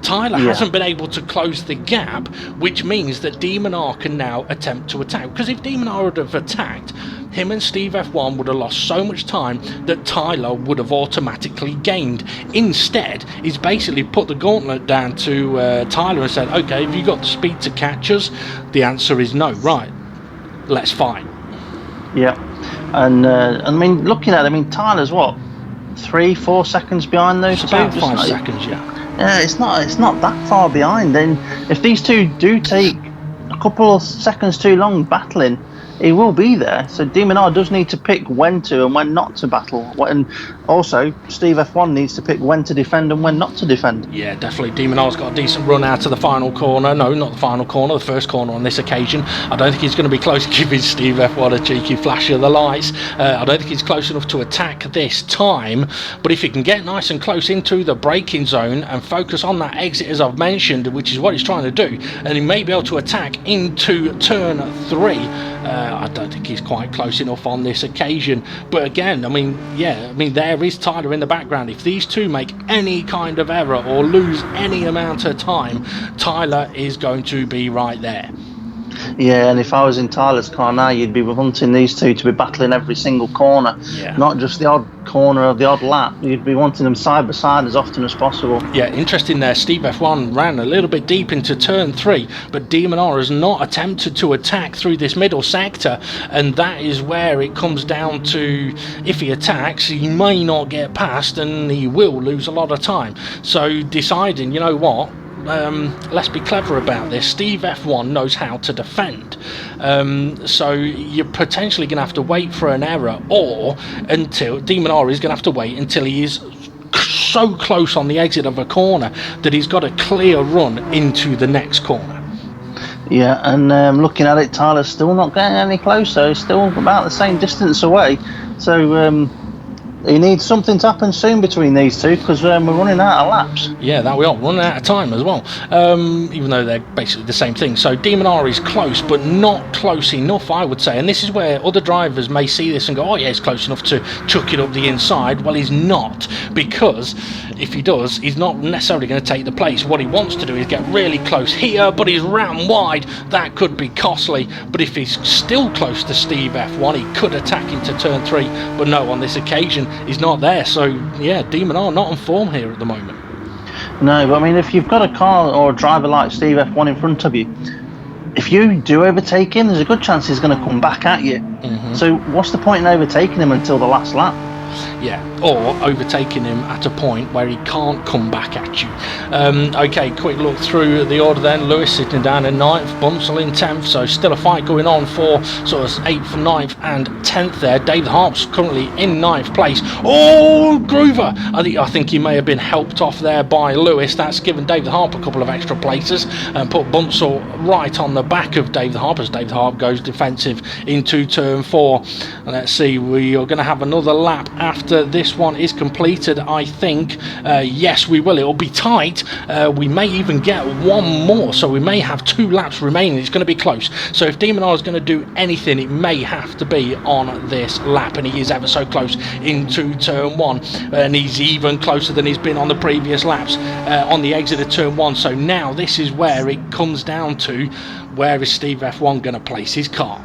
Tyler hasn't been able to close the gap, which means that Demon R can now attempt to attack. Because if Demon R would have attacked, him and Steve F1 would have lost so much time that Tyler would have automatically gained. Instead, he's basically put the gauntlet down to Tyler and said, okay, have you got the speed to catch us? The answer is no. Right, let's fight. Yeah, and I mean, looking at it, I mean, Tyler's what, 3-4 seconds behind those two? About 5 seconds, yeah. Yeah, it's not that far behind. Then if these two do take a couple of seconds too long battling, he will be there. So Demon R does need to pick when to and when not to battle. And also, Steve F1 needs to pick when to defend and when not to defend. Yeah, definitely. Demon R's got a decent run out of the final corner. No, not the final corner, the first corner on this occasion. I don't think he's going to be close to giving Steve F1 a cheeky flash of the lights. I don't think he's close enough to attack this time. But if he can get nice and close into the braking zone and focus on that exit, as I've mentioned, which is what he's trying to do, and he may be able to attack into turn 3. I don't think he's quite close enough on this occasion. But again, I mean, there is Tyler in the background. If these two make any kind of error or lose any amount of time, Tyler is going to be right there. Yeah, and if I was in Tyler's car now, you'd be wanting these two to be battling every single corner, not just the odd corner of the odd lap. You'd be wanting them side by side as often as possible. Yeah, interesting there. Steve F1 ran a little bit deep into turn 3, but De Minaur has not attempted to attack through this middle sector, and that is where it comes down to, if he attacks, he may not get past and he will lose a lot of time. So deciding, you know what, let's be clever about this. Steve F1 knows how to defend, so you're potentially going to have to wait for an error, or until De Minaur is going to have to wait until he is so close on the exit of a corner that he's got a clear run into the next corner. Yeah, and looking at it, Tyler's still not getting any closer. He's still about the same distance away, so he needs something to happen soon between these two, because we're running out of laps. Yeah, that we are running out of time as well, even though they're basically the same thing. So De Minaur is close, but not close enough, I would say. And this is where other drivers may see this and go, oh yeah, he's close enough to chuck it up the inside. Well, he's not, because if he does, he's not necessarily going to take the place. What he wants to do is get really close here, but he's ran wide. That could be costly. But if he's still close to Steve F1, he could attack into turn 3. But no, on this occasion, he's not there. So yeah, De Minaur not on form here at the moment. No, but I mean, if you've got a car or a driver like Steve F1 in front of you, if you do overtake him, there's a good chance he's going to come back at you. So what's the point in overtaking him until the last lap? Yeah, or overtaking him at a point where he can't come back at you. Okay, quick look through the order then. Lewis sitting down in 9th, Bunsell in 10th, so still a fight going on for sort of 8th, 9th and 10th there. David Harp's currently in 9th place. Oh, Groover! I think he may have been helped off there by Lewis. That's given David Harp a couple of extra places and put Bunsell right on the back of David Harp as David Harp goes defensive into turn 4. And let's see, we are going to have another lap after this one is completed, I think. Yes, we will. It will be tight. We may even get one more, so we may have 2 laps remaining. It's going to be close. So if De Minaur is going to do anything, it may have to be on this lap, and he is ever so close into turn 1, and he's even closer than he's been on the previous laps on the exit of turn 1. So now this is where it comes down to, where is Steve F1 going to place his car?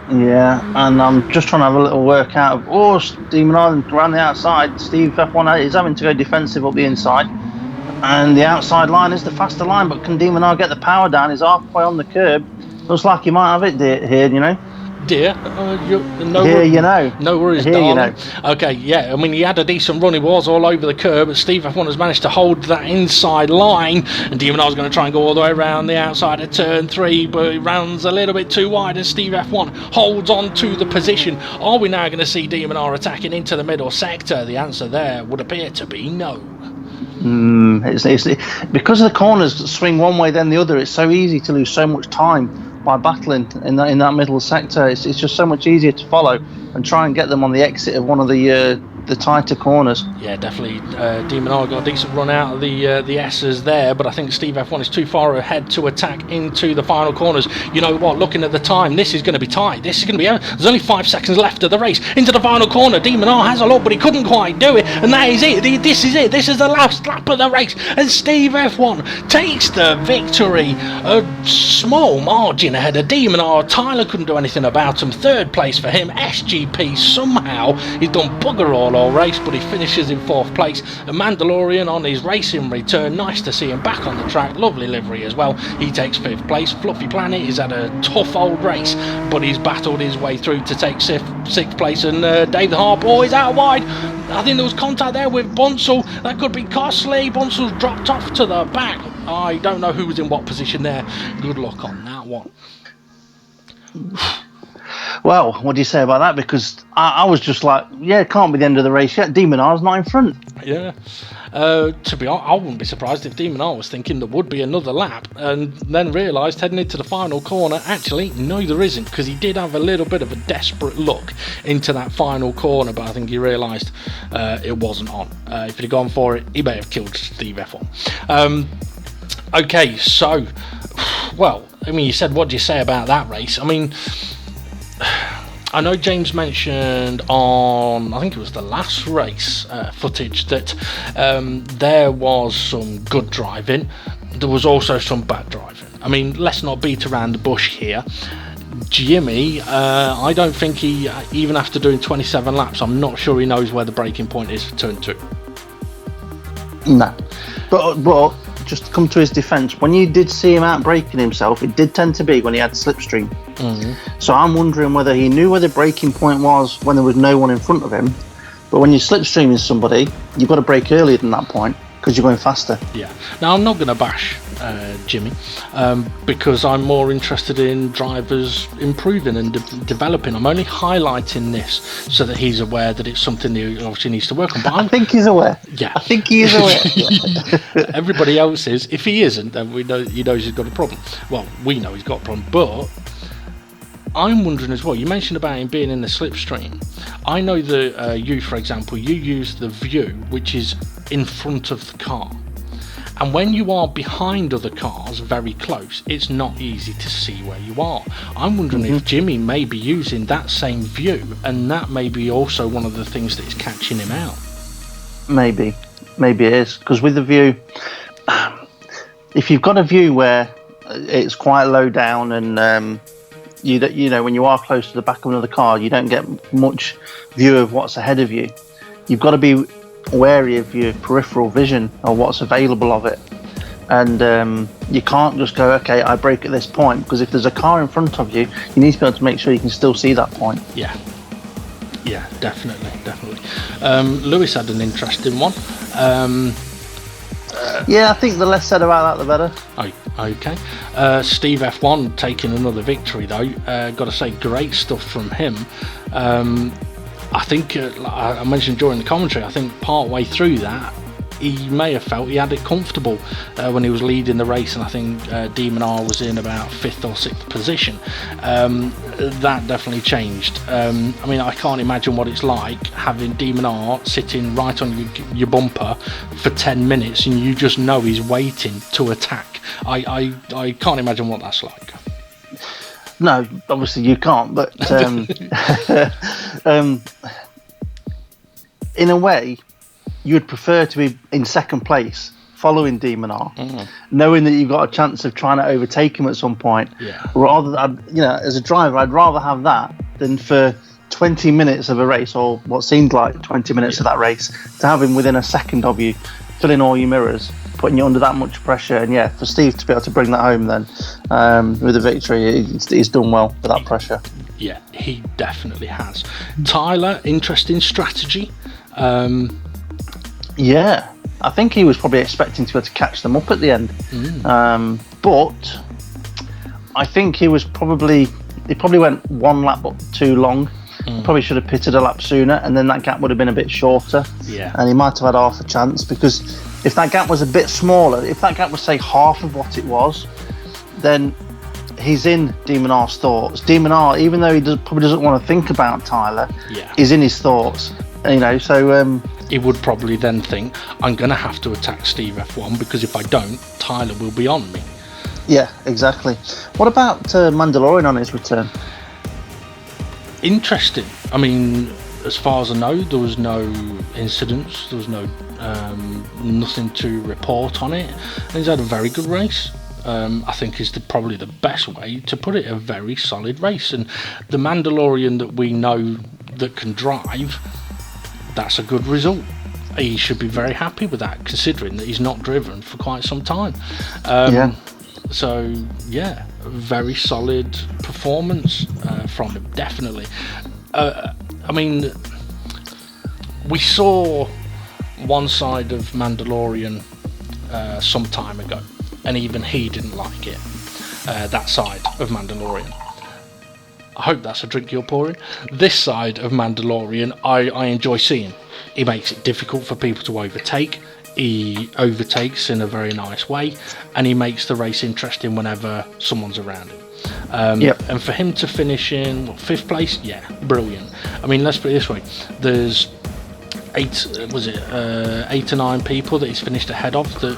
Yeah, and I'm just trying to have a little work out of, De Minaur around the outside. Steve F1 is having to go defensive up the inside, and the outside line is the faster line, but can De Minaur get the power down? He's halfway on the curb. Looks like he might have it here, you know. Dear, no worries, here, darling. you know. Okay, yeah, I mean, he had a decent run. He was all over the curb, but Steve F1 has managed to hold that inside line, and De Minaur's going to try and go all the way around the outside of turn 3, but he runs a little bit too wide, and Steve F1 holds on to the position. Are we now going to see De Minaur attacking into the middle sector? The answer there would appear to be no. It's because the corners swing one way then the other. It's so easy to lose so much time by battling in that middle sector. It's just so much easier to follow and try and get them on the exit of one of the tighter corners. Yeah, definitely. De Minaur got a decent run out of the S's there, but I think Steve F1 is too far ahead to attack into the final corners. You know what? Looking at the time, this is going to be tight. This is going to be. There's only 5 seconds left of the race into the final corner. De Minaur has a look, but he couldn't quite do it, and that is it. This is it. This is the last lap of the race, and Steve F1 takes the victory. A small margin ahead of De Minaur. Tyler couldn't do anything about him. 3rd place for him. SGP somehow he's done bugger all race, but he finishes in 4th place. A Mandalorian on his racing return. Nice to see him back on the track. Lovely livery as well. He takes 5th place. Fluffy Planet has had a tough old race, but he's battled his way through to take 6th place. And David Harp, is out wide. I think there was contact there with Bunsell. That could be costly. Bunsell's dropped off to the back. I don't know who was in what position there. Good luck on that one. Well, what do you say about that? Because I was just like, yeah, it can't be the end of the race yet. De Minaur's not in front. Yeah. To be honest, I wouldn't be surprised if De Minaur was thinking there would be another lap, and then realised heading into the final corner, actually, no, there isn't, because he did have a little bit of a desperate look into that final corner, but I think he realised it wasn't on. If he'd have gone for it, he may have killed Steve F1. Okay, so, well, I mean, you said, what do you say about that race? I mean, I know James mentioned on, I think it was the last race footage, that there was some good driving. There was also some bad driving. I mean, let's not beat around the bush here. Jimmy, I don't think he, even after doing 27 laps, I'm not sure he knows where the braking point is for turn 2. No. But just to come to his defence, when you did see him out braking himself, it did tend to be when he had slipstream. So I'm wondering whether he knew where the braking point was when there was no one in front of him. But when you're slipstreaming somebody, you've got to brake earlier than that point because you're going faster. Yeah. Now, I'm not going to bash Jimmy because I'm more interested in drivers improving and developing. I'm only highlighting this so that he's aware that it's something he obviously needs to work on. But I think he's aware. Yeah. I think he is aware. Everybody else is. If he isn't, then we know he knows he's got a problem. Well, we know he's got a problem, but I'm wondering as well, you mentioned about him being in the slipstream. I know that you, for example, you use the view which is in front of the car. And when you are behind other cars very close, it's not easy to see where you are. I'm wondering if Jimmy may be using that same view, and that may be also one of the things that is catching him out. Maybe it is, because with the view, if you've got a view where it's quite low down and you know when you are close to the back of another car, you don't get much view of what's ahead of you. You've got to be wary of your peripheral vision or what's available of it, and you can't just go, okay, I brake at this point, because if there's a car in front of you, you need to be able to make sure you can still see that point. Yeah, definitely. Lewis had an interesting one. Yeah, I think the less said about that, the better. Okay. Steve F1 taking another victory though. Got to say, great stuff from him. I think, I mentioned during the commentary, I think part way through that, he may have felt he had it comfortable when he was leading the race, and I think Demon R was in about 5th or 6th position. That definitely changed. I mean, I can't imagine what it's like having Demon R sitting right on your bumper for 10 minutes and you just know he's waiting to attack. I can't imagine what that's like. No, obviously you can't, but in a way, you would prefer to be in second place following Demon R, knowing that you've got a chance of trying to overtake him at some point. Yeah. Rather than, as a driver, I'd rather have that than for 20 minutes of a race, or what seemed like 20 minutes of that race, to have him within a second of you, filling all your mirrors, putting you under that much pressure. And for Steve to be able to bring that home then with a victory, he's done well with that pressure. Yeah, he definitely has. Tyler, interesting strategy. Yeah, I think he was probably expecting to be able to catch them up at the end. But I think he probably went one lap too long. Probably should have pitted a lap sooner, and then that gap would have been a bit shorter. Yeah. And he might have had half a chance, because if that gap was a bit smaller, if that gap was say half of what it was, then he's in Demon R's thoughts. Demon R, even though he probably doesn't want to think about Tyler, is in his thoughts. So he would probably then think, I'm going to have to attack Steve F1, because if I don't, Tyler will be on me. Yeah, exactly. What about Mandalorian on his return? Interesting. I mean, as far as I know, there was no incidents. There was no nothing to report on it. And he's had a very good race. I think is probably the best way to put it. A very solid race. And the Mandalorian that we know that can drive, that's a good result. He should be very happy with that, considering that he's not driven for quite some time. So, very solid performance from him, definitely. I mean, we saw one side of Mandalorian some time ago, and even he didn't like it, that side of Mandalorian. I hope that's a drink you're pouring. This side of Mandalorian, I enjoy seeing. He makes it difficult for people to overtake. He overtakes in a very nice way, and he makes the race interesting whenever someone's around him. And for him to finish in 5th place, brilliant. I mean, let's put it this way: there's 8 or 9 people that he's finished ahead of that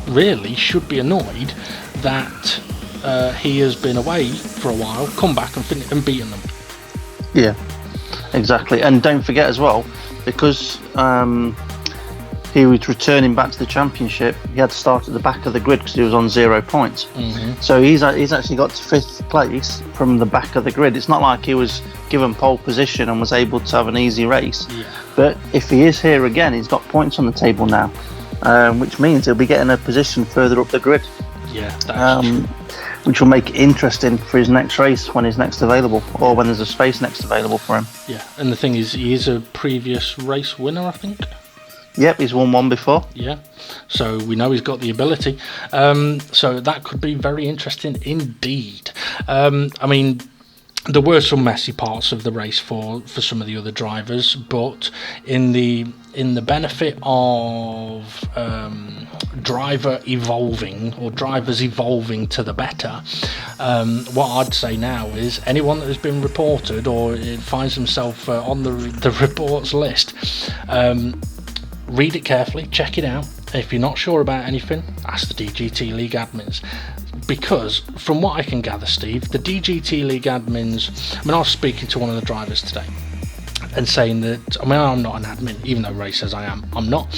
really should be annoyed that he has been away for a while, come back and beaten them. Yeah, exactly. And don't forget as well, because he was returning back to the championship, he had to start at the back of the grid because he was on 0 points. So he's actually got to 5th place from the back of the grid. It's not like he was given pole position and was able to have an easy race. But if he is here again, he's got points on the table now, which means he'll be getting a position further up the grid. Which will make it interesting for his next race when he's next available, or when there's a space next available for him. Yeah, and the thing is, he is a previous race winner, I think. Yep, he's won one before. Yeah, so we know he's got the ability. So that could be very interesting indeed. I mean, there were some messy parts of the race for some of the other drivers, but in the benefit of drivers evolving to the better, what I'd say now is anyone that has been reported or finds himself on the reports list, read it carefully, check it out. If you're not sure about anything, ask the DGT League admins. Because from what I can gather, Steve, the DGT League admins, I mean, I was speaking to one of the drivers today and saying that, I mean, I'm not an admin, even though Ray says I am, I'm not.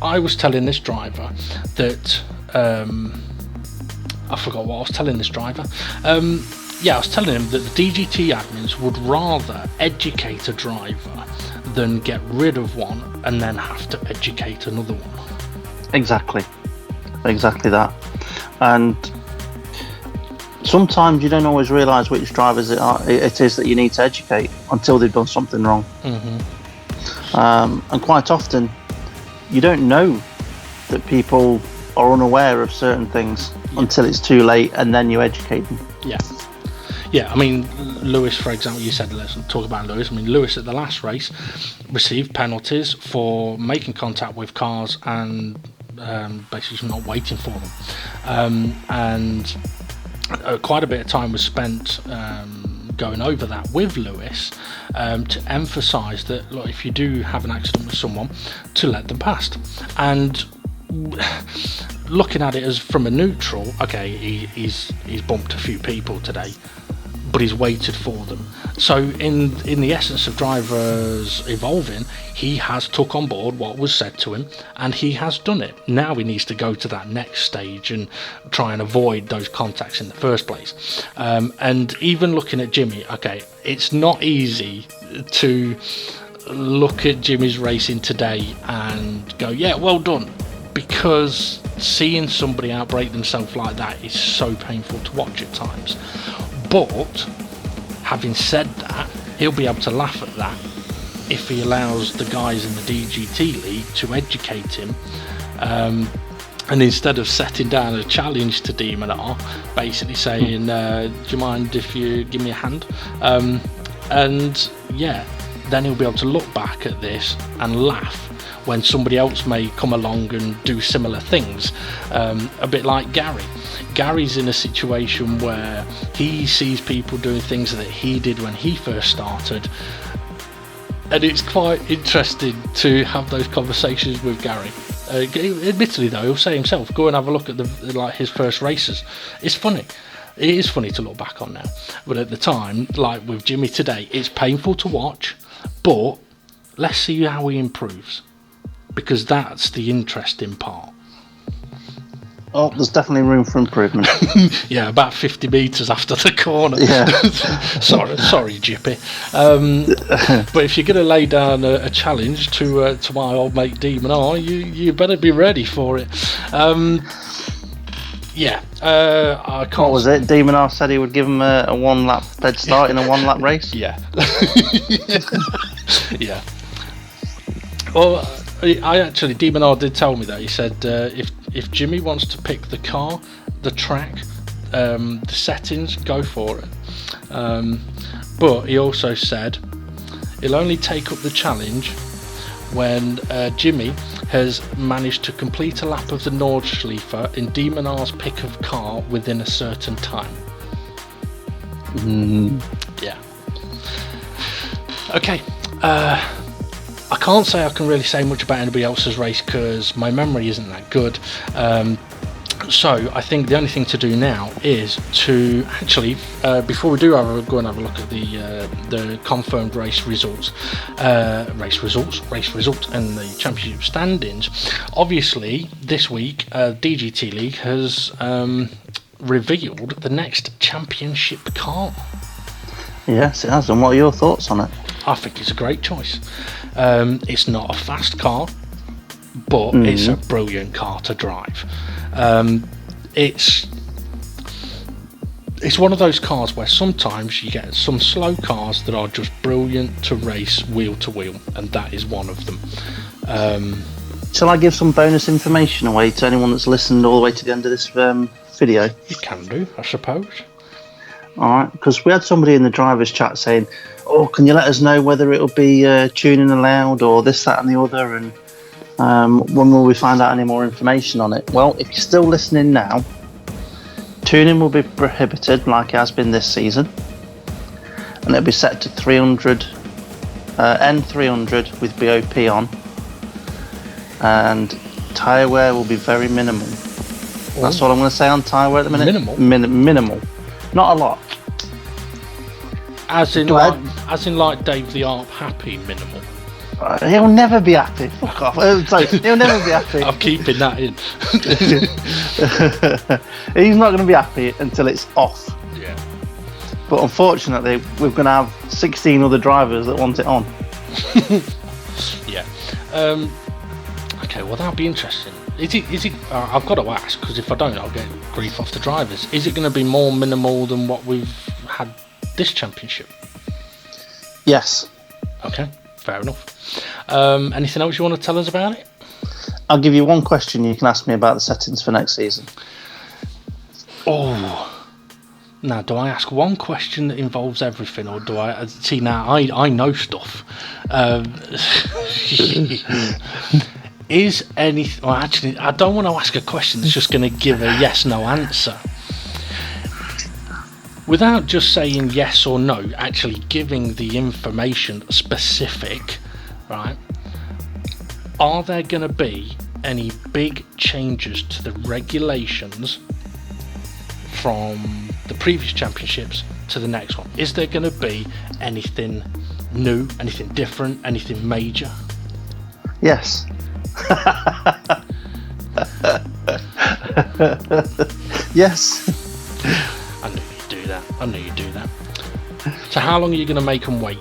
I was telling this driver that, I forgot what I was telling this driver. I was telling him that the DGT admins would rather educate a driver than get rid of one and then have to educate another one. Exactly that. And sometimes you don't always realise which drivers it is that you need to educate until they've done something wrong. And quite often you don't know that people are unaware of certain things until it's too late, and then you educate them. Yeah, I mean, Lewis, for example, you said, let's talk about Lewis. I mean, Lewis at the last race received penalties for making contact with cars and basically not waiting for them. And quite a bit of time was spent going over that with Lewis to emphasise that, look, if you do have an accident with someone, to let them past. And looking at it as from a neutral, okay, he's bumped a few people today, but he's waited for them. So in the essence of drivers evolving, he has took on board what was said to him, and he has done it. Now he needs to go to that next stage and try and avoid those contacts in the first place. And even looking at Jimmy, okay, it's not easy to look at Jimmy's racing today and go, yeah, well done, because seeing somebody outbreak themselves like that is so painful to watch at times. But having said that, he'll be able to laugh at that if he allows the guys in the DGT League to educate him, and instead of setting down a challenge to Demon R, basically saying, do you mind if you give me a hand? And yeah, then he'll be able to look back at this and laugh when somebody else may come along and do similar things. A bit like Gary. Gary's in a situation where he sees people doing things that he did when he first started, and it's quite interesting to have those conversations with Gary. Admittedly though, he'll say himself, go and have a look at his first races. It's funny. It is funny to look back on now, but at the time, like with Jimmy today, it's painful to watch, but let's see how he improves, because that's the interesting part. Oh, there's definitely room for improvement. Yeah, about 50 metres after the corner. Yeah. sorry, Jippy. But if you're going to lay down a challenge to my old mate Demon R, you better be ready for it. I can't. What was it? Demon R said he would give him a one-lap head start in a one-lap race? Yeah. Yeah. Well, Demon R did tell me that. He said if Jimmy wants to pick the car, the track, the settings, go for it. But he also said he'll only take up the challenge when Jimmy has managed to complete a lap of the Nordschleife in Demon R's pick of car within a certain time. Yeah. Okay. I can't say I can really say much about anybody else's race because my memory isn't that good. So I think the only thing to do now is to actually, before we do go and have a look at the confirmed race results, and the championship standings. Obviously, this week DGT League has revealed the next championship car. Yes, it has. And what are your thoughts on it? I think it's a great choice. It's not a fast car, but it's a brilliant car to drive. It's one of those cars where sometimes you get some slow cars that are just brilliant to race wheel to wheel, and that is one of them. Shall I give some bonus information away to anyone that's listened all the way to the end of this video? You can do, I suppose. Alright, because we had somebody in the drivers chat saying, oh, can you let us know whether it'll be tuning allowed or this, that and the other, and when will we find out any more information on it? Well, if you're still listening now, tuning will be prohibited like it has been this season, and it'll be set to 300 N300 with BOP on, and tyre wear will be very minimal. That's all I'm going to say on tyre wear at the minute. Minimal, not a lot. As in like Dave the Arp happy minimal. He'll never be happy. Fuck off. He'll never be happy. I'm keeping that in. He's not going to be happy until it's off. Yeah. But unfortunately, we're going to have 16 other drivers that want it on. Yeah. Okay, well that'll be interesting. Is it? I've got to ask, because if I don't, I'll get grief off the drivers. Is it going to be more minimal than what we've had this championship? Yes. Okay, fair enough. Anything else you want to tell us about it? I'll give you one question you can ask me about the settings for next season. Oh. Now, do I ask one question that involves everything, or do I see? Now, I know stuff. Is anything? Well, actually, I don't want to ask a question that's just going to give a yes/no answer. Without just saying yes or no, actually giving the information specific, right? Are there going to be any big changes to the regulations from the previous championships to the next one? Is there going to be anything new, anything different, anything major? Yes. Yes. I knew you'd do that. I knew you'd do that. So how long are you going to make them wait?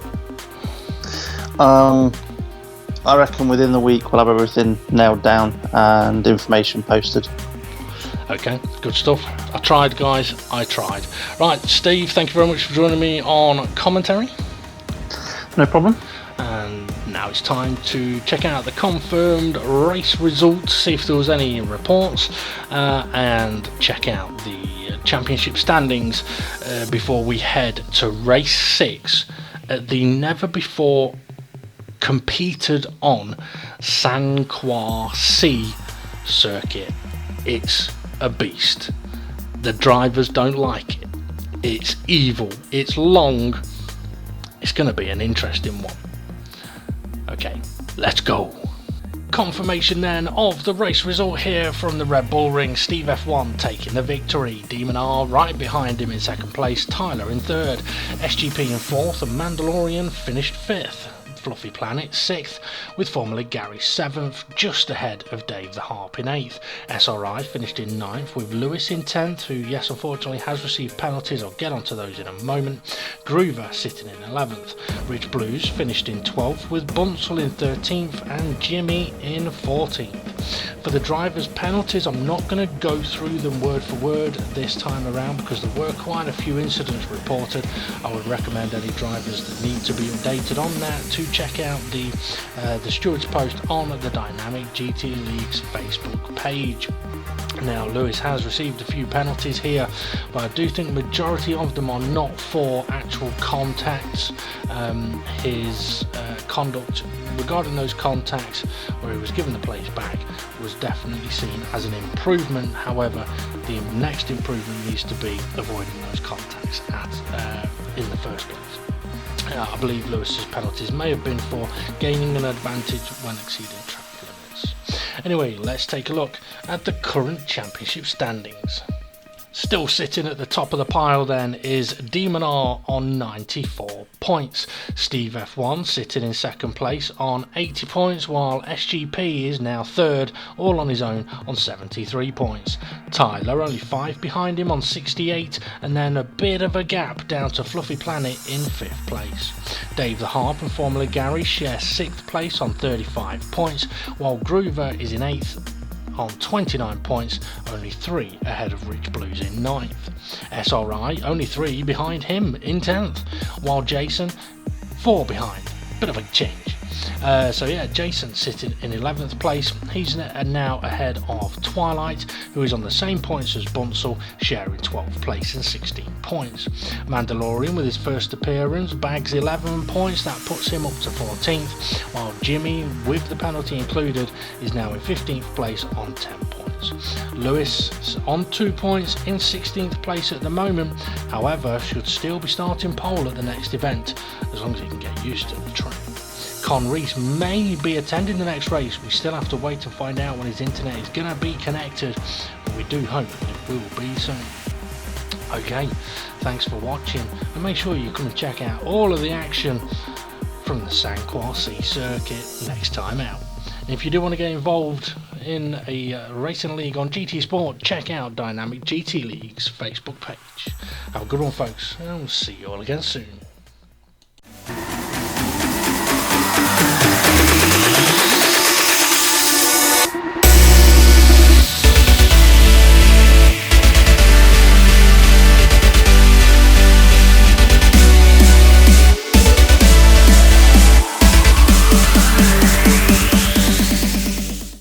I reckon within the week we'll have everything nailed down and information posted. Okay, good stuff. I tried, guys. I tried. Right, Steve, thank you very much for joining me on commentary. No problem. And now it's time to check out the confirmed race results, see if there was any reports, and check out the championship standings before we head to race 6 at the never before competed on Sanquhar C circuit. It's a beast. The drivers don't like it. It's evil. It's long. It's going to be an interesting one. Okay, let's go. Confirmation then of the race result here from the Redbull ring. Steve F1 taking the victory. Demon R right behind him in second place. Tyler in third. SGP in fourth. And Mandalorian finished fifth. Fluffy Planet 6th, with formerly Gary 7th, just ahead of Dave the Harp in 8th. SRI finished in 9th, with Lewis in 10th, who yes unfortunately has received penalties. I'll get onto those in a moment. Groover sitting in 11th. Rich Blues finished in 12th, with Bunsell in 13th and Jimmy in 14th. For the drivers' penalties, I'm not going to go through them word for word this time around because there were quite a few incidents reported. I would recommend any drivers that need to be updated on that to check out the stewards post on the Dynamic GT League's Facebook page. Now, Lewis has received a few penalties here, but I do think the majority of them are not for actual contacts. His conduct regarding those contacts where he was given the place back was definitely seen as an improvement. However, the next improvement needs to be avoiding those contacts in the first place. I believe Lewis's penalties may have been for gaining an advantage when exceeding track limits. Anyway, let's take a look at the current championship standings. Still sitting at the top of the pile then is Demon R on 94 points. Steve F1 sitting in second place on 80 points, while SGP is now third, all on his own on 73 points. Tyler only 5 behind him on 68, and then a bit of a gap down to Fluffy Planet in 5th place. Dave the Harp and Formula Gary share 6th place on 35 points, while Groover is in 8th on 29 points, only 3 ahead of Rich Blues in 9th. SRI only 3 behind him in 10th, while Jason 4 behind. Bit of a change. So yeah, Jason sitting in 11th place. He's now ahead of Twilight, who is on the same points as Bunsel, sharing 12th place and 16 points. Mandalorian, with his first appearance, bags 11 points. That puts him up to 14th, while Jimmy, with the penalty included, is now in 15th place on 10 points. Lewis on 2 points in 16th place at the moment, however should still be starting pole at the next event, as long as he can get used to the track. Con Reese may be attending the next race. We still have to wait and find out when his internet is going to be connected, but we do hope it will be soon. Okay, thanks for watching, and make sure you come and check out all of the action from the San Quasi circuit next time out. And if you do want to get involved in a racing league on GT Sport, check out Dynamic GT League's Facebook page. Have a good one, folks, and we'll see you all again soon.